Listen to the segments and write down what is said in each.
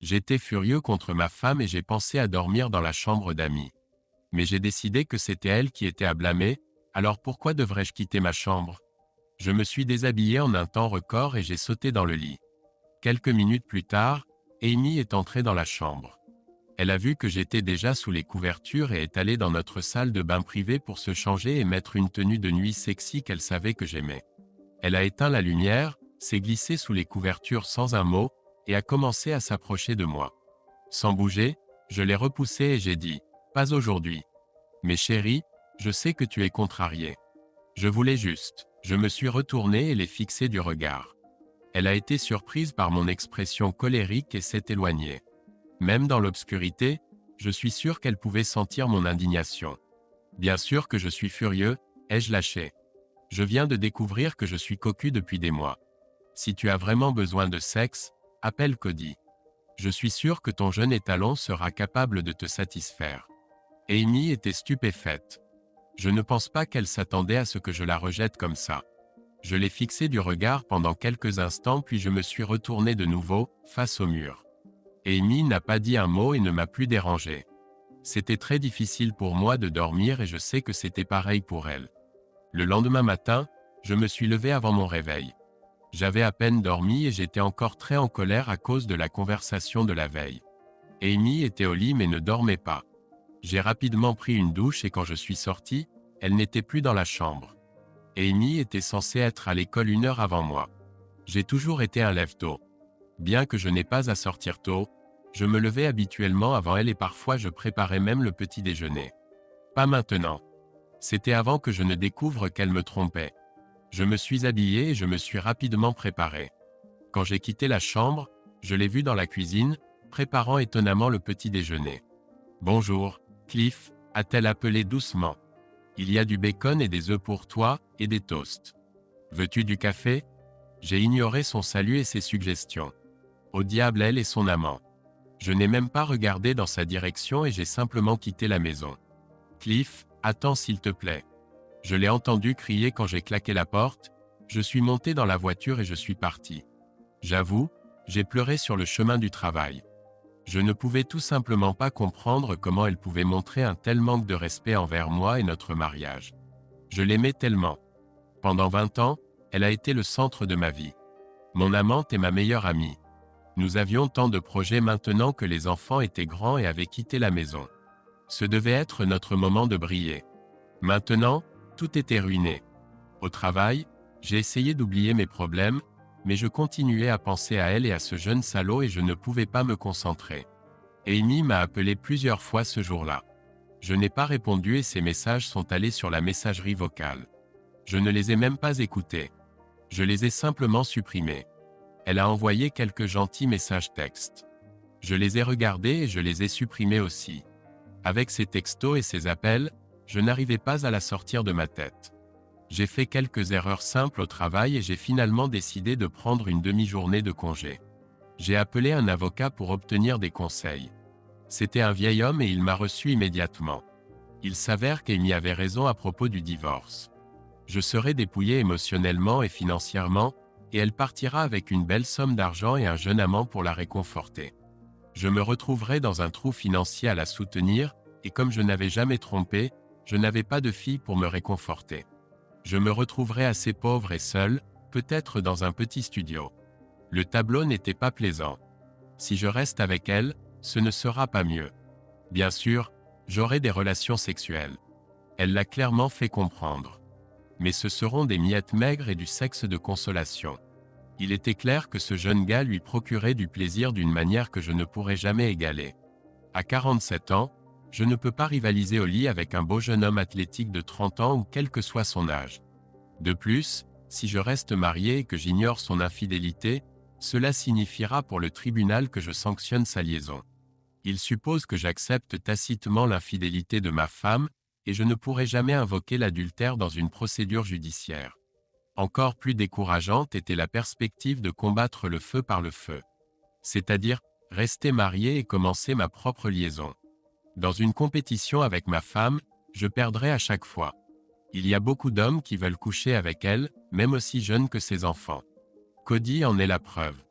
J'étais furieux contre ma femme et j'ai pensé à dormir dans la chambre d'amis. Mais j'ai décidé que c'était elle qui était à blâmer, alors pourquoi devrais-je quitter ma chambre? Je me suis déshabillé en un temps record et j'ai sauté dans le lit. Quelques minutes plus tard, Amy est entrée dans la chambre. Elle a vu que j'étais déjà sous les couvertures et est allée dans notre salle de bain privée pour se changer et mettre une tenue de nuit sexy qu'elle savait que j'aimais. Elle a éteint la lumière, s'est glissée sous les couvertures sans un mot, et a commencé à s'approcher de moi. Sans bouger, je l'ai repoussée et j'ai dit « Pas aujourd'hui. Mais chérie, je sais que tu es contrariée. Je voulais juste. » Je me suis retourné et l'ai fixé du regard. Elle a été surprise par mon expression colérique et s'est éloignée. Même dans l'obscurité, je suis sûr qu'elle pouvait sentir mon indignation. Bien sûr que je suis furieux, ai-je lâché. Je viens de découvrir que je suis cocu depuis des mois. Si tu as vraiment besoin de sexe, appelle Cody. Je suis sûr que ton jeune étalon sera capable de te satisfaire. Amy était stupéfaite. Je ne pense pas qu'elle s'attendait à ce que je la rejette comme ça. Je l'ai fixé du regard pendant quelques instants puis je me suis retourné de nouveau, face au mur. Amy n'a pas dit un mot et ne m'a plus dérangé. C'était très difficile pour moi de dormir et je sais que c'était pareil pour elle. Le lendemain matin, je me suis levé avant mon réveil. J'avais à peine dormi et j'étais encore très en colère à cause de la conversation de la veille. Amy était au lit mais ne dormait pas. J'ai rapidement pris une douche et quand je suis sorti, elle n'était plus dans la chambre. Amy était censée être à l'école 1 heure avant moi. J'ai toujours été un lève-tôt. Bien que je n'ai pas à sortir tôt, je me levais habituellement avant elle et parfois je préparais même le petit déjeuner. Pas maintenant. C'était avant que je ne découvre qu'elle me trompait. Je me suis habillé et je me suis rapidement préparé. Quand j'ai quitté la chambre, je l'ai vue dans la cuisine, préparant étonnamment le petit déjeuner. « Bonjour, Cliff », a-t-elle appelé doucement. « Il y a du bacon et des œufs pour toi, et des toasts. Veux-tu du café ?» J'ai ignoré son salut et ses suggestions. Au diable elle et son amant. Je n'ai même pas regardé dans sa direction et j'ai simplement quitté la maison. « Cliff, attends s'il te plaît. » Je l'ai entendu crier quand j'ai claqué la porte, je suis monté dans la voiture et je suis parti. J'avoue, j'ai pleuré sur le chemin du travail. Je ne pouvais tout simplement pas comprendre comment elle pouvait montrer un tel manque de respect envers moi et notre mariage. Je l'aimais tellement. Pendant 20 ans, elle a été le centre de ma vie. Mon amante est ma meilleure amie. Nous avions tant de projets maintenant que les enfants étaient grands et avaient quitté la maison. Ce devait être notre moment de briller. Maintenant, tout était ruiné. Au travail, j'ai essayé d'oublier mes problèmes, mais je continuais à penser à elle et à ce jeune salaud et je ne pouvais pas me concentrer. Amy m'a appelé plusieurs fois ce jour-là. Je n'ai pas répondu et ses messages sont allés sur la messagerie vocale. Je ne les ai même pas écoutés. Je les ai simplement supprimés. Elle a envoyé quelques gentils messages textes. Je les ai regardés et je les ai supprimés aussi. Avec ces textos et ces appels, je n'arrivais pas à la sortir de ma tête. J'ai fait quelques erreurs simples au travail et j'ai finalement décidé de prendre une demi-journée de congé. J'ai appelé un avocat pour obtenir des conseils. C'était un vieil homme et il m'a reçu immédiatement. Il s'avère qu'Amy avait raison à propos du divorce. Je serai dépouillé émotionnellement et financièrement, et elle partira avec une belle somme d'argent et un jeune amant pour la réconforter. Je me retrouverai dans un trou financier à la soutenir, et comme je n'avais jamais trompé, je n'avais pas de fille pour me réconforter. Je me retrouverai assez pauvre et seul, peut-être dans un petit studio. Le tableau n'était pas plaisant. Si je reste avec elle, ce ne sera pas mieux. Bien sûr, j'aurai des relations sexuelles. Elle l'a clairement fait comprendre. Mais ce seront des miettes maigres et du sexe de consolation. Il était clair que ce jeune gars lui procurait du plaisir d'une manière que je ne pourrais jamais égaler. À 47 ans, je ne peux pas rivaliser au lit avec un beau jeune homme athlétique de 30 ans ou quel que soit son âge. De plus, si je reste marié et que j'ignore son infidélité, cela signifiera pour le tribunal que je sanctionne sa liaison. Il suppose que j'accepte tacitement l'infidélité de ma femme, et je ne pourrai jamais invoquer l'adultère dans une procédure judiciaire. Encore plus décourageante était la perspective de combattre le feu par le feu. C'est-à-dire, rester marié et commencer ma propre liaison. Dans une compétition avec ma femme, je perdrai à chaque fois. Il y a beaucoup d'hommes qui veulent coucher avec elle, même aussi jeunes que ses enfants. Cody en est la preuve.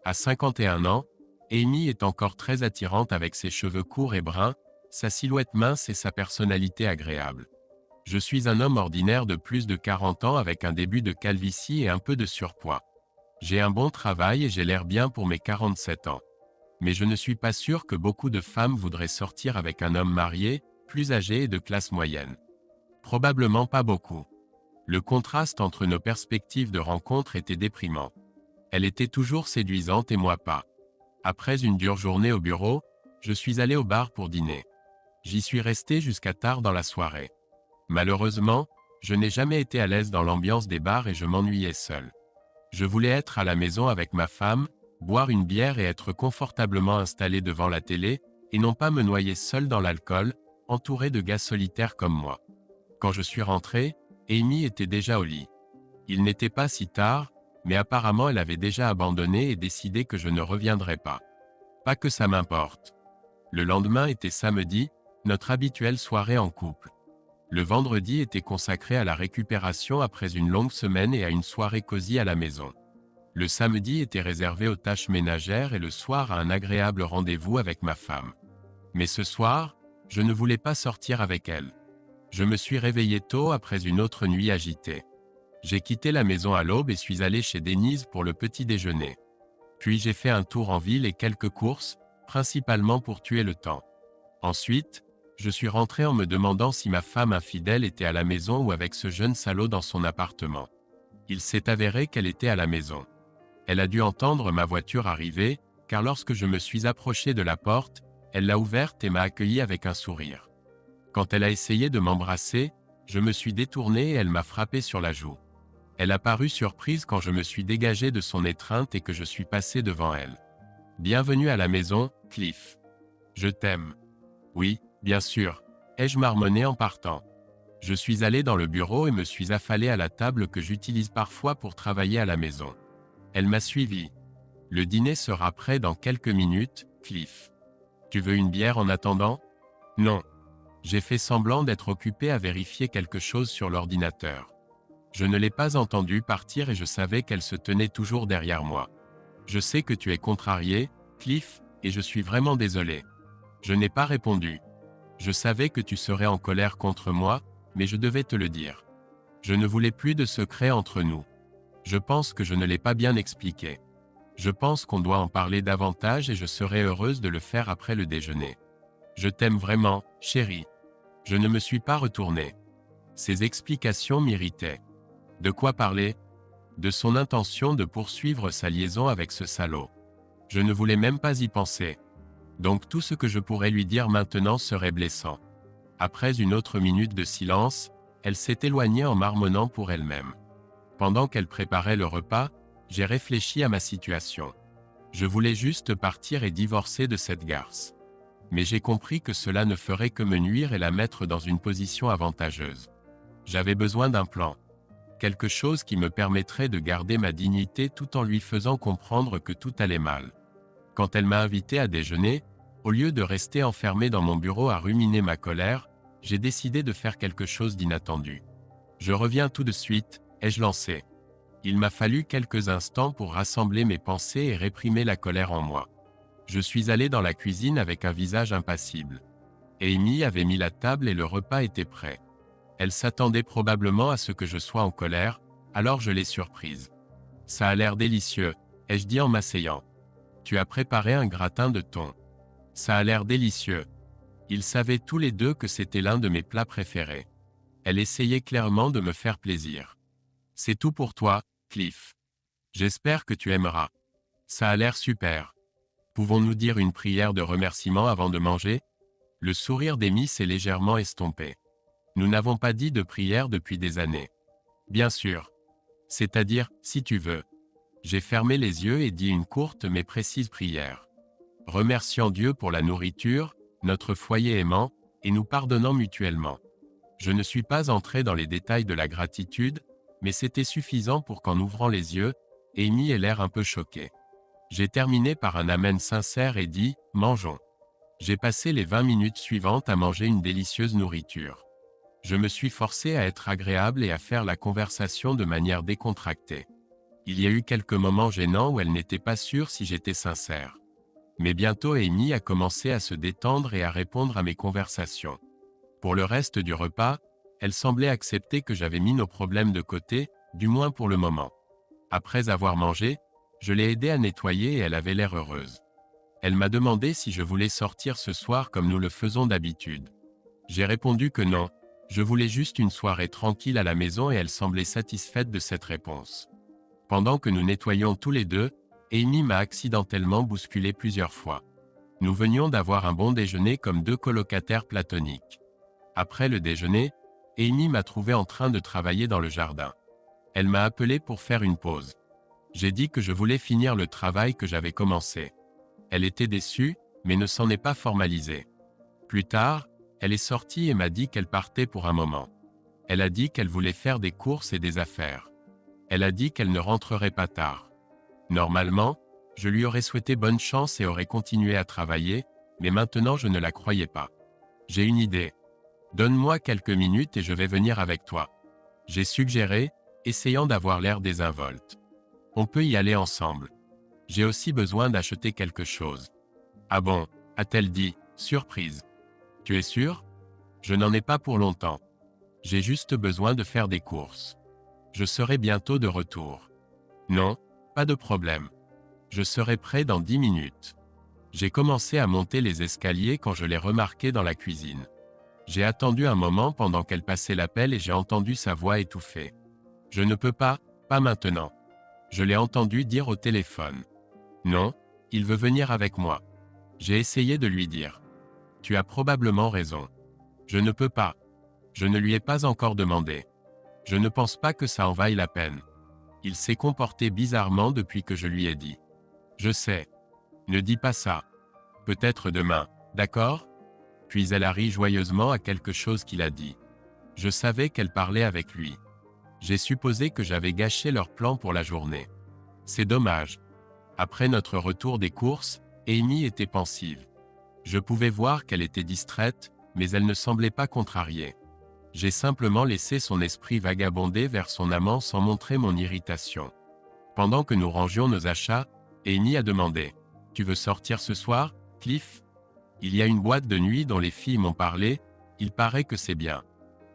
À 51 ans, Amy est encore très attirante avec ses cheveux courts et bruns, sa silhouette mince et sa personnalité agréable. Je suis un homme ordinaire de plus de 40 ans avec un début de calvitie et un peu de surpoids. J'ai un bon travail et j'ai l'air bien pour mes 47 ans. Mais je ne suis pas sûr que beaucoup de femmes voudraient sortir avec un homme marié, plus âgé et de classe moyenne. Probablement pas beaucoup. Le contraste entre nos perspectives de rencontre était déprimant. Elle était toujours séduisante et moi pas. Après une dure journée au bureau, je suis allé au bar pour dîner. J'y suis resté jusqu'à tard dans la soirée. Malheureusement, je n'ai jamais été à l'aise dans l'ambiance des bars et je m'ennuyais seul. Je voulais être à la maison avec ma femme, boire une bière et être confortablement installé devant la télé, et non pas me noyer seul dans l'alcool, entouré de gars solitaires comme moi. Quand je suis rentré, Amy était déjà au lit. Il n'était pas si tard, mais apparemment elle avait déjà abandonné et décidé que je ne reviendrais pas. Pas que ça m'importe. Le lendemain était samedi, notre habituelle soirée en couple. Le vendredi était consacré à la récupération après une longue semaine et à une soirée cosy à la maison. Le samedi était réservé aux tâches ménagères et le soir à un agréable rendez-vous avec ma femme. Mais ce soir, je ne voulais pas sortir avec elle. Je me suis réveillé tôt après une autre nuit agitée. J'ai quitté la maison à l'aube et suis allé chez Denise pour le petit déjeuner. Puis j'ai fait un tour en ville et quelques courses, principalement pour tuer le temps. Ensuite, je suis rentré en me demandant si ma femme infidèle était à la maison ou avec ce jeune salaud dans son appartement. Il s'est avéré qu'elle était à la maison. Elle a dû entendre ma voiture arriver, car lorsque je me suis approché de la porte, elle l'a ouverte et m'a accueilli avec un sourire. Quand elle a essayé de m'embrasser, je me suis détourné et elle m'a frappé sur la joue. Elle a paru surprise quand je me suis dégagé de son étreinte et que je suis passé devant elle. « Bienvenue à la maison, Cliff. Je t'aime. » « Oui, bien sûr, ai-je marmonné en partant. Je suis allé dans le bureau et me suis affalé à la table que j'utilise parfois pour travailler à la maison. Elle m'a suivi. « Le dîner sera prêt dans quelques minutes, Cliff. Tu veux une bière en attendant ? » Non. J'ai fait semblant d'être occupé à vérifier quelque chose sur l'ordinateur. Je ne l'ai pas entendue partir et je savais qu'elle se tenait toujours derrière moi. « Je sais que tu es contrarié, Cliff, et je suis vraiment désolé. » Je n'ai pas répondu. Je savais que tu serais en colère contre moi, mais je devais te le dire. Je ne voulais plus de secrets entre nous. Je pense que je ne l'ai pas bien expliqué. Je pense qu'on doit en parler davantage et je serai heureuse de le faire après le déjeuner. Je t'aime vraiment, chérie. Je ne me suis pas retourné. Ces explications m'irritaient. De quoi parler ? De son intention de poursuivre sa liaison avec ce salaud. Je ne voulais même pas y penser. Donc tout ce que je pourrais lui dire maintenant serait blessant. Après une autre minute de silence, elle s'est éloignée en marmonnant pour elle-même. Pendant qu'elle préparait le repas, j'ai réfléchi à ma situation. Je voulais juste partir et divorcer de cette garce. Mais j'ai compris que cela ne ferait que me nuire et la mettre dans une position avantageuse. J'avais besoin d'un plan. Quelque chose qui me permettrait de garder ma dignité tout en lui faisant comprendre que tout allait mal. Quand elle m'a invité à déjeuner, au lieu de rester enfermé dans mon bureau à ruminer ma colère, j'ai décidé de faire quelque chose d'inattendu. Je reviens tout de suite, ai-je lancé. Il m'a fallu quelques instants pour rassembler mes pensées et réprimer la colère en moi. Je suis allé dans la cuisine avec un visage impassible. Amy avait mis la table et le repas était prêt. Elle s'attendait probablement à ce que je sois en colère, alors je l'ai surprise. « Ça a l'air délicieux, ai-je dit en m'asseyant. Tu as préparé un gratin de thon. Ça a l'air délicieux. » Ils savaient tous les deux que c'était l'un de mes plats préférés. Elle essayait clairement de me faire plaisir. « C'est tout pour toi, Cliff. J'espère que tu aimeras. Ça a l'air super. Pouvons-nous dire une prière de remerciement avant de manger ?» Le sourire d'Amy s'est légèrement estompé. Nous n'avons pas dit de prière depuis des années. Bien sûr. C'est-à-dire, si tu veux. J'ai fermé les yeux et dit une courte mais précise prière. Remerciant Dieu pour la nourriture, notre foyer aimant, et nous pardonnant mutuellement. Je ne suis pas entré dans les détails de la gratitude, mais c'était suffisant pour qu'en ouvrant les yeux, Amy ait l'air un peu choquée. J'ai terminé par un amen sincère et dit « Mangeons ». J'ai passé les 20 minutes suivantes à manger une délicieuse nourriture. Je me suis forcé à être agréable et à faire la conversation de manière décontractée. Il y a eu quelques moments gênants où elle n'était pas sûre si j'étais sincère. Mais bientôt Amy a commencé à se détendre et à répondre à mes conversations. Pour le reste du repas, elle semblait accepter que j'avais mis nos problèmes de côté, du moins pour le moment. Après avoir mangé, je l'ai aidée à nettoyer et elle avait l'air heureuse. Elle m'a demandé si je voulais sortir ce soir comme nous le faisons d'habitude. J'ai répondu que non, je voulais juste une soirée tranquille à la maison et elle semblait satisfaite de cette réponse. Pendant que nous nettoyions tous les deux, Amy m'a accidentellement bousculé plusieurs fois. Nous venions d'avoir un bon déjeuner comme deux colocataires platoniques. Après le déjeuner, Amy m'a trouvé en train de travailler dans le jardin. Elle m'a appelé pour faire une pause. J'ai dit que je voulais finir le travail que j'avais commencé. Elle était déçue, mais ne s'en est pas formalisée. Plus tard, elle est sortie et m'a dit qu'elle partait pour un moment. Elle a dit qu'elle voulait faire des courses et des affaires. Elle a dit qu'elle ne rentrerait pas tard. Normalement, je lui aurais souhaité bonne chance et aurais continué à travailler, mais maintenant je ne la croyais pas. J'ai une idée. Donne-moi quelques minutes et je vais venir avec toi. J'ai suggéré, essayant d'avoir l'air désinvolte. On peut y aller ensemble. J'ai aussi besoin d'acheter quelque chose. Ah bon, a-t-elle dit, surprise. Tu es sûr? Je n'en ai pas pour longtemps. J'ai juste besoin de faire des courses. Je serai bientôt de retour. Non, pas de problème. Je serai prêt dans 10 minutes. J'ai commencé à monter les escaliers quand je l'ai remarquée dans la cuisine. J'ai attendu un moment pendant qu'elle passait l'appel et j'ai entendu sa voix étouffée. Je ne peux pas maintenant. Je l'ai entendu dire au téléphone. Non, il veut venir avec moi. J'ai essayé de lui dire. Tu as probablement raison. Je ne peux pas. Je ne lui ai pas encore demandé. Je ne pense pas que ça en vaille la peine. Il s'est comporté bizarrement depuis que je lui ai dit. Je sais. Ne dis pas ça. Peut-être demain, d'accord? Puis elle a ri joyeusement à quelque chose qu'il a dit. Je savais qu'elle parlait avec lui. J'ai supposé que j'avais gâché leur plan pour la journée. C'est dommage. Après notre retour des courses, Amy était pensive. Je pouvais voir qu'elle était distraite, mais elle ne semblait pas contrariée. J'ai simplement laissé son esprit vagabonder vers son amant sans montrer mon irritation. Pendant que nous rangions nos achats, Amy a demandé « Tu veux sortir ce soir, Cliff ?» Il y a une boîte de nuit dont les filles m'ont parlé, il paraît que c'est bien.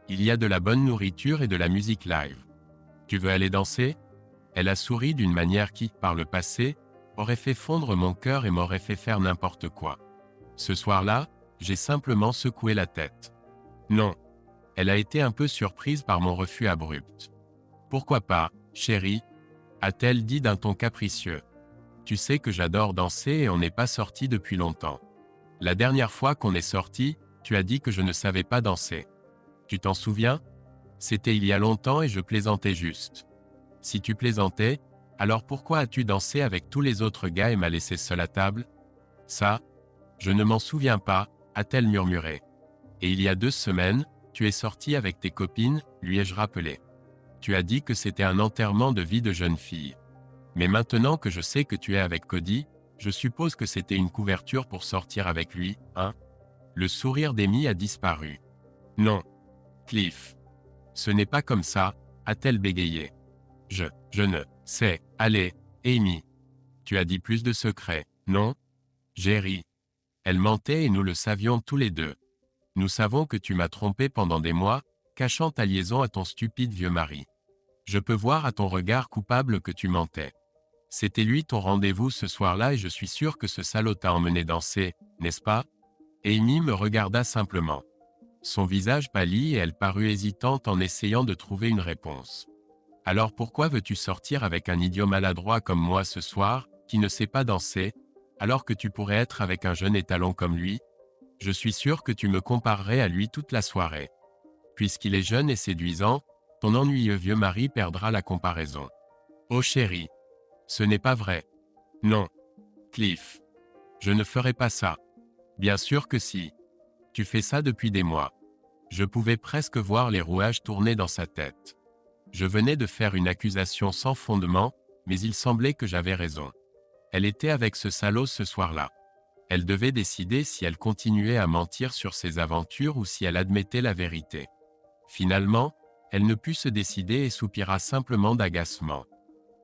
Il y a de la bonne nourriture et de la musique live. Tu veux aller danser? Elle a souri d'une manière qui, par le passé, aurait fait fondre mon cœur et m'aurait fait faire n'importe quoi. Ce soir-là, j'ai simplement secoué la tête. Non. Elle a été un peu surprise par mon refus abrupt. Pourquoi pas, chérie? A-t-elle dit d'un ton capricieux. Tu sais que j'adore danser et on n'est pas sortis depuis longtemps. La dernière fois qu'on est sortis, tu as dit que je ne savais pas danser. Tu t'en souviens? C'était il y a longtemps et je plaisantais juste. Si tu plaisantais, alors pourquoi as-tu dansé avec tous les autres gars et m'as laissé seul à table? Ça? Je ne m'en souviens pas, a-t-elle murmuré. Et il y a 2 semaines, tu es sorti avec tes copines, lui ai-je rappelé. Tu as dit que c'était un enterrement de vie de jeune fille. Mais maintenant que je sais que tu es avec Cody, je suppose que c'était une couverture pour sortir avec lui, hein? Le sourire d'Amy a disparu. Non. Cliff. Ce n'est pas comme ça, a-t-elle bégayé. Je ne sais. Allez, Amy. Tu as dit plus de secrets, non? J'ai ri. Elle mentait et nous le savions tous les deux. Nous savons que tu m'as trompé pendant des mois, cachant ta liaison à ton stupide vieux mari. Je peux voir à ton regard coupable que tu mentais. C'était lui ton rendez-vous ce soir-là et je suis sûr que ce salaud t'a emmené danser, n'est-ce pas? Amy me regarda simplement. Son visage pâlit et elle parut hésitante en essayant de trouver une réponse. Alors pourquoi veux-tu sortir avec un idiot maladroit comme moi ce soir, qui ne sait pas danser, alors que tu pourrais être avec un jeune étalon comme lui? Je suis sûr que tu me comparerais à lui toute la soirée. Puisqu'il est jeune et séduisant, ton ennuyeux vieux mari perdra la comparaison. Oh chérie. Ce n'est pas vrai. Non. Cliff. Je ne ferai pas ça. Bien sûr que si. Tu fais ça depuis des mois. Je pouvais presque voir les rouages tourner dans sa tête. Je venais de faire une accusation sans fondement, mais il semblait que j'avais raison. Elle était avec ce salaud ce soir-là. Elle devait décider si elle continuait à mentir sur ses aventures ou si elle admettait la vérité. Finalement, elle ne put se décider et soupira simplement d'agacement.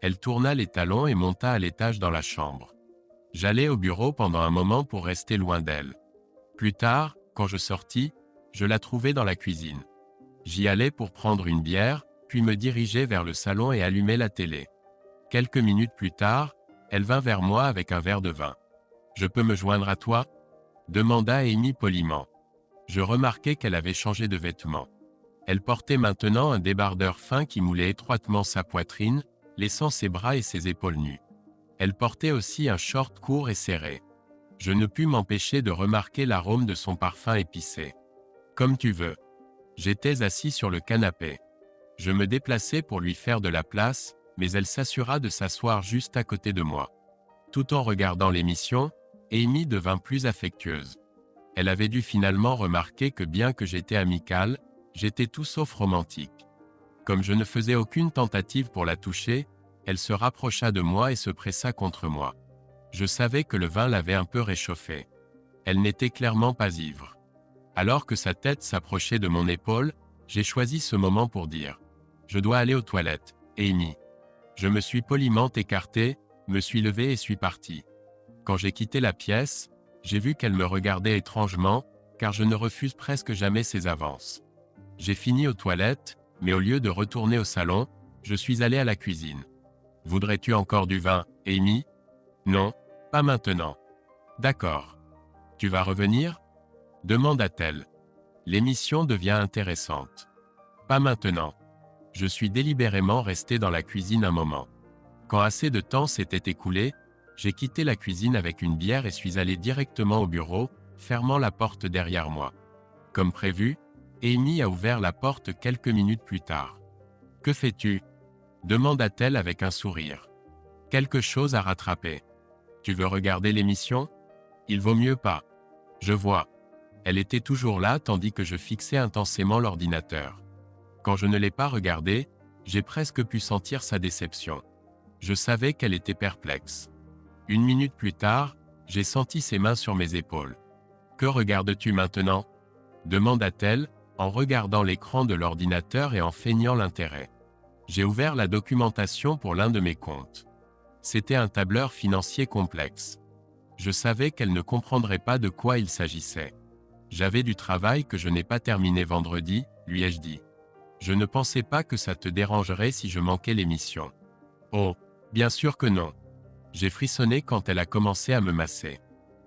Elle tourna les talons et monta à l'étage dans la chambre. J'allais au bureau pendant un moment pour rester loin d'elle. Plus tard, quand je sortis, je la trouvai dans la cuisine. J'y allais pour prendre une bière, puis me diriger vers le salon et allumer la télé. Quelques minutes plus tard, elle vint vers moi avec un verre de vin. « Je peux me joindre à toi ?» demanda Amy poliment. Je remarquai qu'elle avait changé de vêtements. Elle portait maintenant un débardeur fin qui moulait étroitement sa poitrine, laissant ses bras et ses épaules nues. Elle portait aussi un short court et serré. Je ne pus m'empêcher de remarquer l'arôme de son parfum épicé. « Comme tu veux. » J'étais assis sur le canapé. Je me déplaçai pour lui faire de la place, mais elle s'assura de s'asseoir juste à côté de moi. Tout en regardant l'émission, Amy devint plus affectueuse. Elle avait dû finalement remarquer que bien que j'étais amical, j'étais tout sauf romantique. Comme je ne faisais aucune tentative pour la toucher, elle se rapprocha de moi et se pressa contre moi. Je savais que le vin l'avait un peu réchauffée. Elle n'était clairement pas ivre. Alors que sa tête s'approchait de mon épaule, j'ai choisi ce moment pour dire « Je dois aller aux toilettes, Amy. » Je me suis poliment écarté, me suis levé et suis parti. Quand j'ai quitté la pièce, j'ai vu qu'elle me regardait étrangement, car je ne refuse presque jamais ses avances. J'ai fini aux toilettes, mais au lieu de retourner au salon, je suis allé à la cuisine. « Voudrais-tu encore du vin, Amy ? » ?»« Non, pas maintenant. »« D'accord. Tu vas revenir ? » demanda-t-elle. L'émission devient intéressante. « Pas maintenant. » Je suis délibérément resté dans la cuisine un moment. Quand assez de temps s'était écoulé, j'ai quitté la cuisine avec une bière et suis allé directement au bureau, fermant la porte derrière moi. Comme prévu, Amy a ouvert la porte quelques minutes plus tard. « Que fais-tu ? » demanda-t-elle avec un sourire. « Quelque chose à rattraper. Tu veux regarder l'émission ? Il vaut mieux pas. » Je vois. Elle était toujours là tandis que je fixais intensément l'ordinateur. Quand je ne l'ai pas regardée, j'ai presque pu sentir sa déception. Je savais qu'elle était perplexe. Une minute plus tard, j'ai senti ses mains sur mes épaules. « Que regardes-tu maintenant ? » demanda-t-elle, en regardant l'écran de l'ordinateur et en feignant l'intérêt. J'ai ouvert la documentation pour l'un de mes comptes. C'était un tableur financier complexe. Je savais qu'elle ne comprendrait pas de quoi il s'agissait. J'avais du travail que je n'ai pas terminé vendredi, lui ai-je dit. Je ne pensais pas que ça te dérangerait si je manquais l'émission. Oh, bien sûr que non. J'ai frissonné quand elle a commencé à me masser.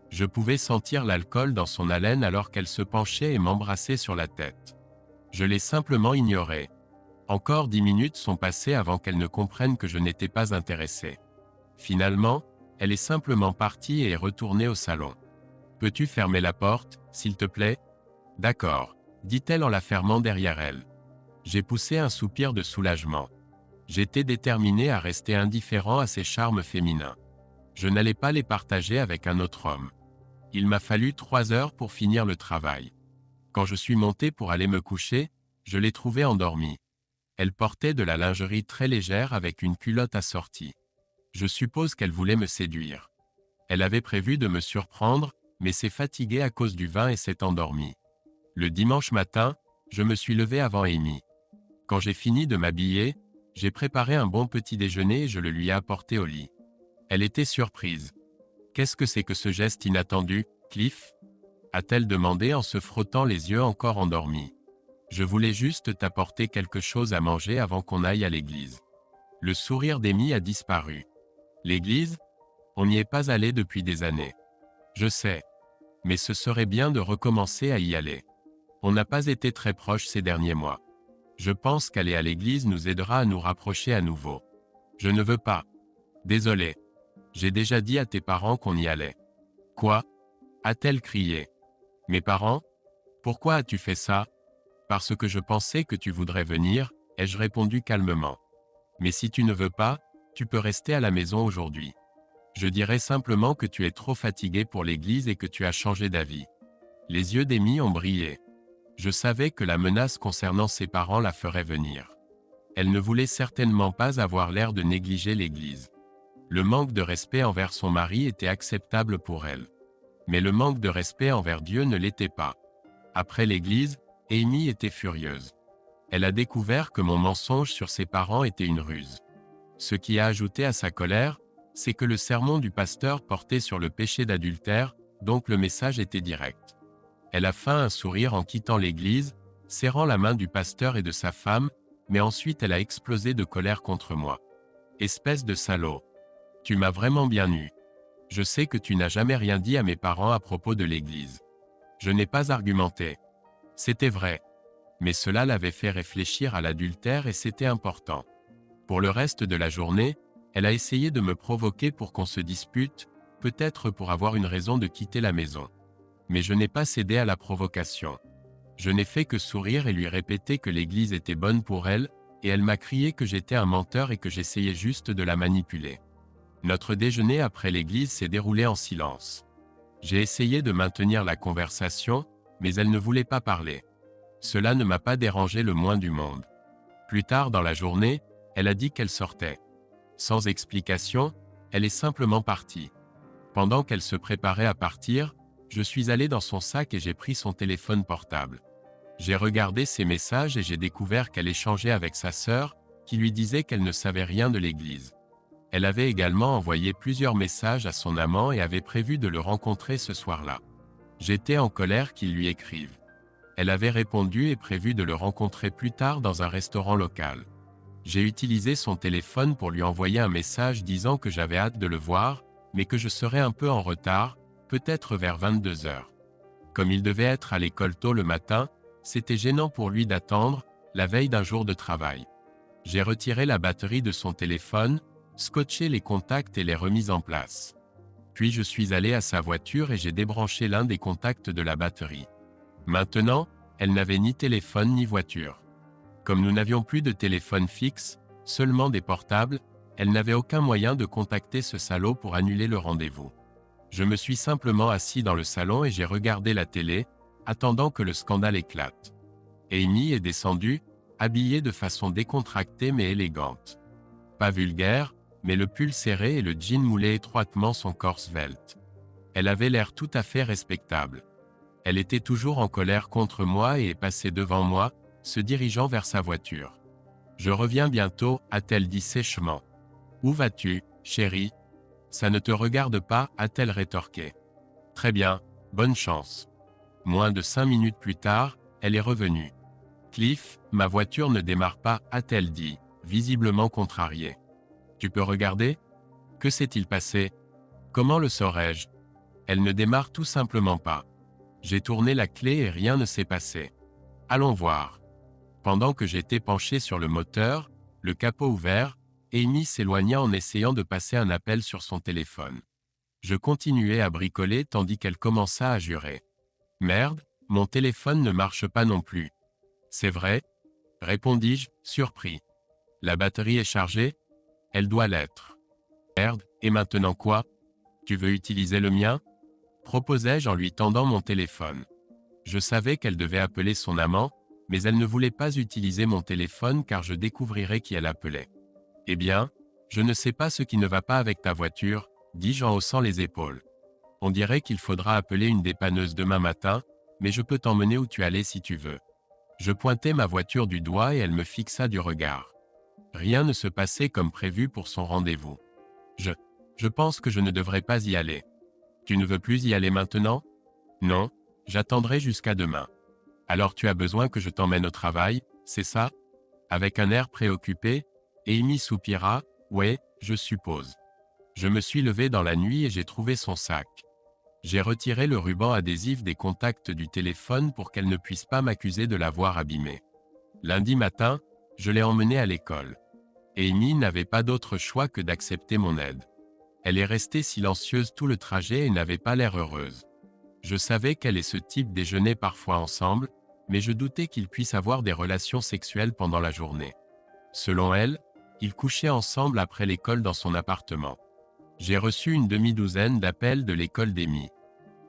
Je pouvais sentir l'alcool dans son haleine alors qu'elle se penchait et m'embrassait sur la tête. Je l'ai simplement ignorée. Encore 10 minutes sont passées avant qu'elle ne comprenne que je n'étais pas intéressé. Finalement, elle est simplement partie et est retournée au salon. « Peux-tu fermer la porte, s'il te plaît ? » ?»« D'accord, » dit-elle en la fermant derrière elle. J'ai poussé un soupir de soulagement. J'étais déterminé à rester indifférent à ses charmes féminins. Je n'allais pas les partager avec un autre homme. Il m'a fallu 3 heures pour finir le travail. Quand je suis monté pour aller me coucher, je l'ai trouvée endormie. Elle portait de la lingerie très légère avec une culotte assortie. Je suppose qu'elle voulait me séduire. Elle avait prévu de me surprendre, mais s'est fatiguée à cause du vin et s'est endormie. Le dimanche matin, je me suis levé avant Amy. Quand j'ai fini de m'habiller, j'ai préparé un bon petit déjeuner et je le lui ai apporté au lit. Elle était surprise. « Qu'est-ce que c'est que ce geste inattendu, Cliff ?» a-t-elle demandé en se frottant les yeux encore endormis. « Je voulais juste t'apporter quelque chose à manger avant qu'on aille à l'église. » Le sourire d'Amy a disparu. « L'église ? On n'y est pas allé depuis des années. Je sais. Mais ce serait bien de recommencer à y aller. On n'a pas été très proches ces derniers mois. Je pense qu'aller à l'église nous aidera à nous rapprocher à nouveau. Je ne veux pas. Désolé. J'ai déjà dit à tes parents qu'on y allait. »« Quoi ? » a-t-elle crié. « Mes parents ? Pourquoi as-tu fait ça ? » ?»« Parce que je pensais que tu voudrais venir, » ai-je répondu calmement. « Mais si tu ne veux pas, tu peux rester à la maison aujourd'hui. Je dirais simplement que tu es trop fatigué pour l'église et que tu as changé d'avis. » Les yeux d'Amy ont brillé. Je savais que la menace concernant ses parents la ferait venir. Elle ne voulait certainement pas avoir l'air de négliger l'église. Le manque de respect envers son mari était acceptable pour elle. Mais le manque de respect envers Dieu ne l'était pas. Après l'église, Amy était furieuse. Elle a découvert que mon mensonge sur ses parents était une ruse. Ce qui a ajouté à sa colère, c'est que le sermon du pasteur portait sur le péché d'adultère, donc le message était direct. Elle a feint un sourire en quittant l'église, serrant la main du pasteur et de sa femme, mais ensuite elle a explosé de colère contre moi. Espèce de salaud. Tu m'as vraiment bien eu. Je sais que tu n'as jamais rien dit à mes parents à propos de l'église. Je n'ai pas argumenté. C'était vrai. Mais cela l'avait fait réfléchir à l'adultère et c'était important. Pour le reste de la journée, elle a essayé de me provoquer pour qu'on se dispute, peut-être pour avoir une raison de quitter la maison. Mais je n'ai pas cédé à la provocation. Je n'ai fait que sourire et lui répéter que l'église était bonne pour elle, et elle m'a crié que j'étais un menteur et que j'essayais juste de la manipuler. Notre déjeuner après l'église s'est déroulé en silence. J'ai essayé de maintenir la conversation, mais elle ne voulait pas parler. Cela ne m'a pas dérangé le moins du monde. Plus tard dans la journée, elle a dit qu'elle sortait. Sans explication, elle est simplement partie. Pendant qu'elle se préparait à partir, je suis allé dans son sac et j'ai pris son téléphone portable. J'ai regardé ses messages et j'ai découvert qu'elle échangeait avec sa sœur, qui lui disait qu'elle ne savait rien de l'église. Elle avait également envoyé plusieurs messages à son amant et avait prévu de le rencontrer ce soir-là. J'étais en colère qu'il lui écrive. Elle avait répondu et prévu de le rencontrer plus tard dans un restaurant local. J'ai utilisé son téléphone pour lui envoyer un message disant que j'avais hâte de le voir, mais que je serais un peu en retard, peut-être vers 22 heures. Comme il devait être à l'école tôt le matin, c'était gênant pour lui d'attendre, la veille d'un jour de travail. J'ai retiré la batterie de son téléphone, scotché les contacts et les remis en place. Puis je suis allé à sa voiture et j'ai débranché l'un des contacts de la batterie. Maintenant, elle n'avait ni téléphone ni voiture. Comme nous n'avions plus de téléphone fixe, seulement des portables, elle n'avait aucun moyen de contacter ce salaud pour annuler le rendez-vous. Je me suis simplement assis dans le salon et j'ai regardé la télé, attendant que le scandale éclate. Amy est descendue, habillée de façon décontractée mais élégante. Pas vulgaire, mais le pull serré et le jean moulait étroitement son corps svelte. Elle avait l'air tout à fait respectable. Elle était toujours en colère contre moi et est passée devant moi, se dirigeant vers sa voiture. « Je reviens bientôt », a-t-elle dit sèchement. « Où vas-tu, chérie ? » « Ça ne te regarde pas », a-t-elle rétorqué. « Très bien, bonne chance. » Moins de 5 minutes plus tard, elle est revenue. « Cliff, ma voiture ne démarre pas », a-t-elle dit, visiblement contrariée. « Tu peux regarder ? Que s'est-il passé ? Comment le saurais-je ? Elle ne démarre tout simplement pas. J'ai tourné la clé et rien ne s'est passé. Allons voir. » Pendant que j'étais penché sur le moteur, le capot ouvert, Amy s'éloigna en essayant de passer un appel sur son téléphone. Je continuais à bricoler tandis qu'elle commença à jurer. « Merde, mon téléphone ne marche pas non plus. »« C'est vrai ?» répondis-je, surpris. « La batterie est chargée ? Elle doit l'être. »« Merde, et maintenant quoi ? Tu veux utiliser le mien ?» proposai-je en lui tendant mon téléphone. Je savais qu'elle devait appeler son amant, mais elle ne voulait pas utiliser mon téléphone car je découvrirais qui elle appelait. « Eh bien, je ne sais pas ce qui ne va pas avec ta voiture, » dis-je en haussant les épaules. « On dirait qu'il faudra appeler une dépanneuse demain matin, mais je peux t'emmener où tu allais si tu veux. » Je pointai ma voiture du doigt et elle me fixa du regard. Rien ne se passait comme prévu pour son rendez-vous. Je pense que je ne devrais pas y aller. Tu ne veux plus y aller maintenant ? Non, j'attendrai jusqu'à demain. Alors tu as besoin que je t'emmène au travail, c'est ça ? Avec un air préoccupé, Amy soupira, ouais, je suppose. Je me suis levé dans la nuit et j'ai trouvé son sac. J'ai retiré le ruban adhésif des contacts du téléphone pour qu'elle ne puisse pas m'accuser de l'avoir abîmé. Lundi matin, je l'ai emmenée à l'école. Amy n'avait pas d'autre choix que d'accepter mon aide. Elle est restée silencieuse tout le trajet et n'avait pas l'air heureuse. Je savais qu'elle et ce type déjeunaient parfois ensemble, mais je doutais qu'ils puissent avoir des relations sexuelles pendant la journée. Selon elle, ils couchaient ensemble après l'école dans son appartement. J'ai reçu une demi-douzaine d'appels de l'école d'Amy.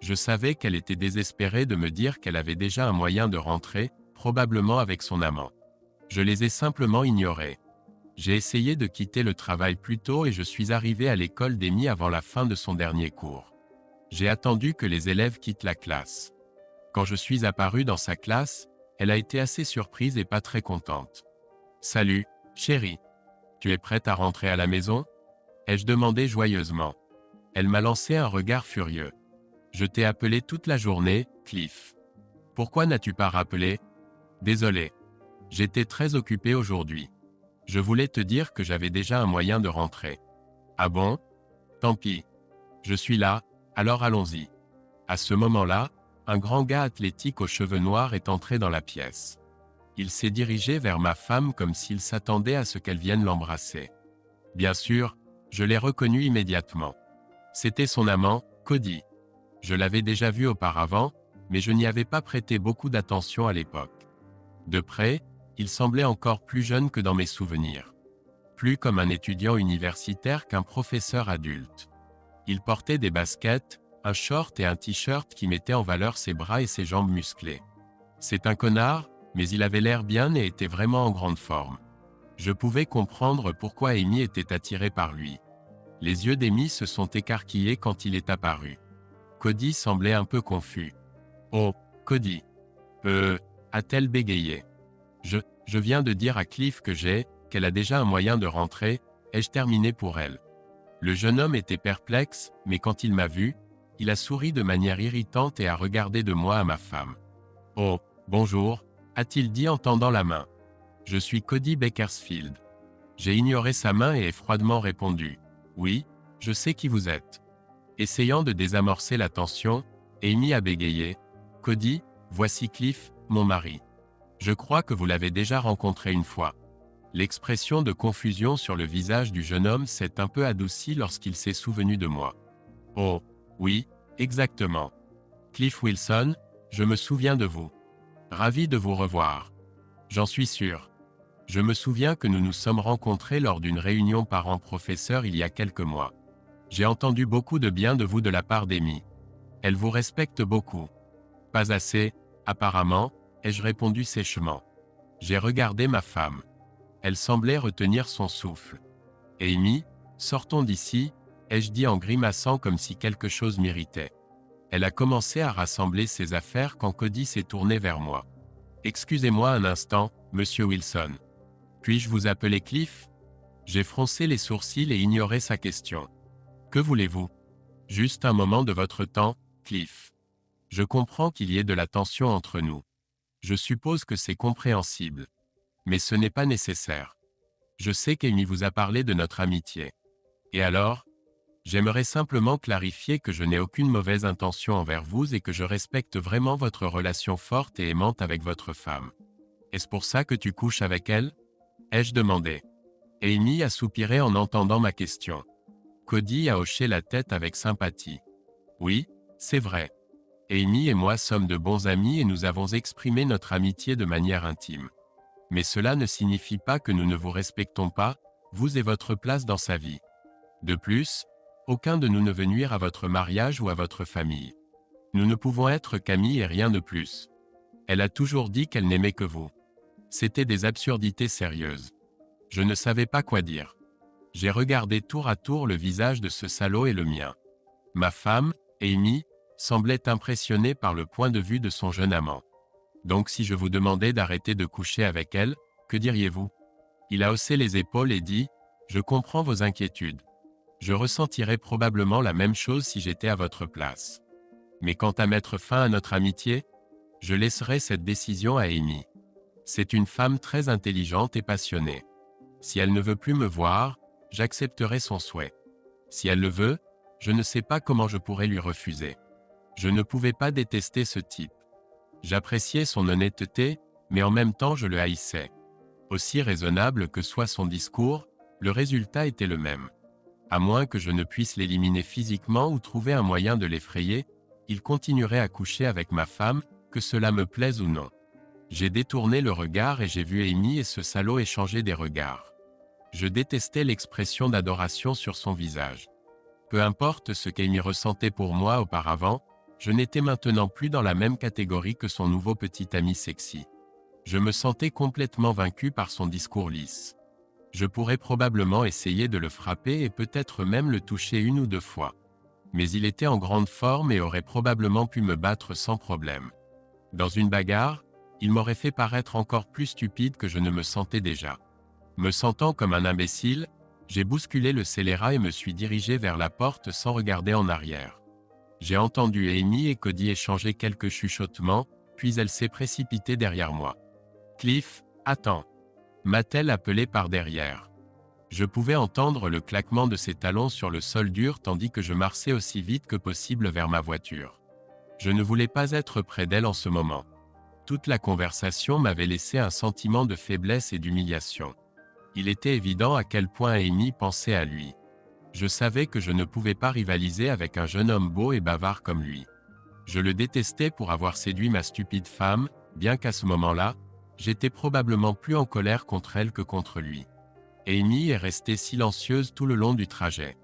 Je savais qu'elle était désespérée de me dire qu'elle avait déjà un moyen de rentrer, probablement avec son amant. Je les ai simplement ignorés. J'ai essayé de quitter le travail plus tôt et je suis arrivé à l'école d'Amy avant la fin de son dernier cours. J'ai attendu que les élèves quittent la classe. Quand je suis apparu dans sa classe, elle a été assez surprise et pas très contente. « Salut, chérie. Tu es prête à rentrer à la maison ? ai-je demandé joyeusement. Elle m'a lancé un regard furieux. Je t'ai appelé toute la journée, Cliff. Pourquoi n'as-tu pas rappelé? Désolé. J'étais très occupé aujourd'hui. Je voulais te dire que j'avais déjà un moyen de rentrer. Ah bon? Tant pis. Je suis là, alors allons-y. À ce moment-là, un grand gars athlétique aux cheveux noirs est entré dans la pièce. Il s'est dirigé vers ma femme comme s'il s'attendait à ce qu'elle vienne l'embrasser. Bien sûr, je l'ai reconnu immédiatement. C'était son amant, Cody. Je l'avais déjà vu auparavant, mais je n'y avais pas prêté beaucoup d'attention à l'époque. De près, il semblait encore plus jeune que dans mes souvenirs. Plus comme un étudiant universitaire qu'un professeur adulte. Il portait des baskets, un short et un t-shirt qui mettaient en valeur ses bras et ses jambes musclées. C'est un connard, mais il avait l'air bien et était vraiment en grande forme. Je pouvais comprendre pourquoi Amy était attirée par lui. Les yeux d'Amy se sont écarquillés quand il est apparu. Cody semblait un peu confus. « Oh, Cody. A-t-elle bégayé. Je viens de dire à Cliff qu'elle a déjà un moyen de rentrer, ai-je terminé pour elle. » Le jeune homme était perplexe, mais quand il m'a vu, il a souri de manière irritante et a regardé de moi à ma femme. « Oh, bonjour, a-t-il dit en tendant la main. Je suis Cody Bakersfield. J'ai ignoré sa main et ai froidement répondu. Oui, je sais qui vous êtes. Essayant de désamorcer la tension, Amy a bégayé. Cody, voici Cliff, mon mari. Je crois que vous l'avez déjà rencontré une fois. L'expression de confusion sur le visage du jeune homme s'est un peu adoucie lorsqu'il s'est souvenu de moi. Oh, oui, exactement. Cliff Wilson, je me souviens de vous. Ravi de vous revoir. J'en suis sûr. Je me souviens que nous nous sommes rencontrés lors d'une réunion parents-professeurs il y a quelques mois. J'ai entendu beaucoup de bien de vous de la part d'Amy. Elle vous respecte beaucoup. Pas assez, apparemment, ai-je répondu sèchement. J'ai regardé ma femme. Elle semblait retenir son souffle. Amy, sortons d'ici, ai-je dit en grimaçant comme si quelque chose m'irritait. Elle a commencé à rassembler ses affaires quand Cody s'est tourné vers moi. Excusez-moi un instant, monsieur Wilson. Puis-je vous appeler Cliff? J'ai froncé les sourcils et ignoré sa question. Que voulez-vous? Juste un moment de votre temps, Cliff. Je comprends qu'il y ait de la tension entre nous. Je suppose que c'est compréhensible. Mais ce n'est pas nécessaire. Je sais qu'Amy vous a parlé de notre amitié. Et alors? J'aimerais simplement clarifier que je n'ai aucune mauvaise intention envers vous et que je respecte vraiment votre relation forte et aimante avec votre femme. Est-ce pour ça que tu couches avec elle? Ai-je demandé. Amy a soupiré en entendant ma question. Cody a hoché la tête avec sympathie. Oui, c'est vrai. Amy et moi sommes de bons amis et nous avons exprimé notre amitié de manière intime. Mais cela ne signifie pas que nous ne vous respectons pas, vous et votre place dans sa vie. De plus, aucun de nous ne veut nuire à votre mariage ou à votre famille. Nous ne pouvons être qu'amis et rien de plus. Elle a toujours dit qu'elle n'aimait que vous. C'était des absurdités sérieuses. Je ne savais pas quoi dire. J'ai regardé tour à tour le visage de ce salaud et le mien. Ma femme, Amy, semblait impressionnée par le point de vue de son jeune amant. Donc si je vous demandais d'arrêter de coucher avec elle, que diriez-vous? Il a haussé les épaules et dit, « Je comprends vos inquiétudes. Je ressentirais probablement la même chose si j'étais à votre place. Mais quant à mettre fin à notre amitié, je laisserai cette décision à Amy. C'est une femme très intelligente et passionnée. Si elle ne veut plus me voir, j'accepterai son souhait. Si elle le veut, je ne sais pas comment je pourrais lui refuser. Je ne pouvais pas détester ce type. J'appréciais son honnêteté, mais en même temps je le haïssais. Aussi raisonnable que soit son discours, le résultat était le même. À moins que je ne puisse l'éliminer physiquement ou trouver un moyen de l'effrayer, il continuerait à coucher avec ma femme, que cela me plaise ou non. J'ai détourné le regard et j'ai vu Amy et ce salaud échanger des regards. Je détestais l'expression d'adoration sur son visage. Peu importe ce qu'Amy ressentait pour moi auparavant, je n'étais maintenant plus dans la même catégorie que son nouveau petit ami sexy. Je me sentais complètement vaincu par son discours lisse. Je pourrais probablement essayer de le frapper et peut-être même le toucher une ou deux fois. Mais il était en grande forme et aurait probablement pu me battre sans problème. Dans une bagarre, il m'aurait fait paraître encore plus stupide que je ne me sentais déjà. Me sentant comme un imbécile, J'ai bousculé le scélérat et me suis dirigé vers la porte sans regarder en arrière. J'ai entendu Amy et Cody échanger quelques chuchotements, puis elle s'est précipitée derrière moi. « Cliff, attends !» m'a-t-elle appelé par derrière. Je pouvais entendre le claquement de ses talons sur le sol dur tandis que je marchais aussi vite que possible vers ma voiture. Je ne voulais pas être près d'elle en ce moment. Toute la conversation m'avait laissé un sentiment de faiblesse et d'humiliation. Il était évident à quel point Amy pensait à lui. Je savais que je ne pouvais pas rivaliser avec un jeune homme beau et bavard comme lui. Je le détestais pour avoir séduit ma stupide femme, bien qu'à ce moment-là, j'étais probablement plus en colère contre elle que contre lui. Amy est restée silencieuse tout le long du trajet.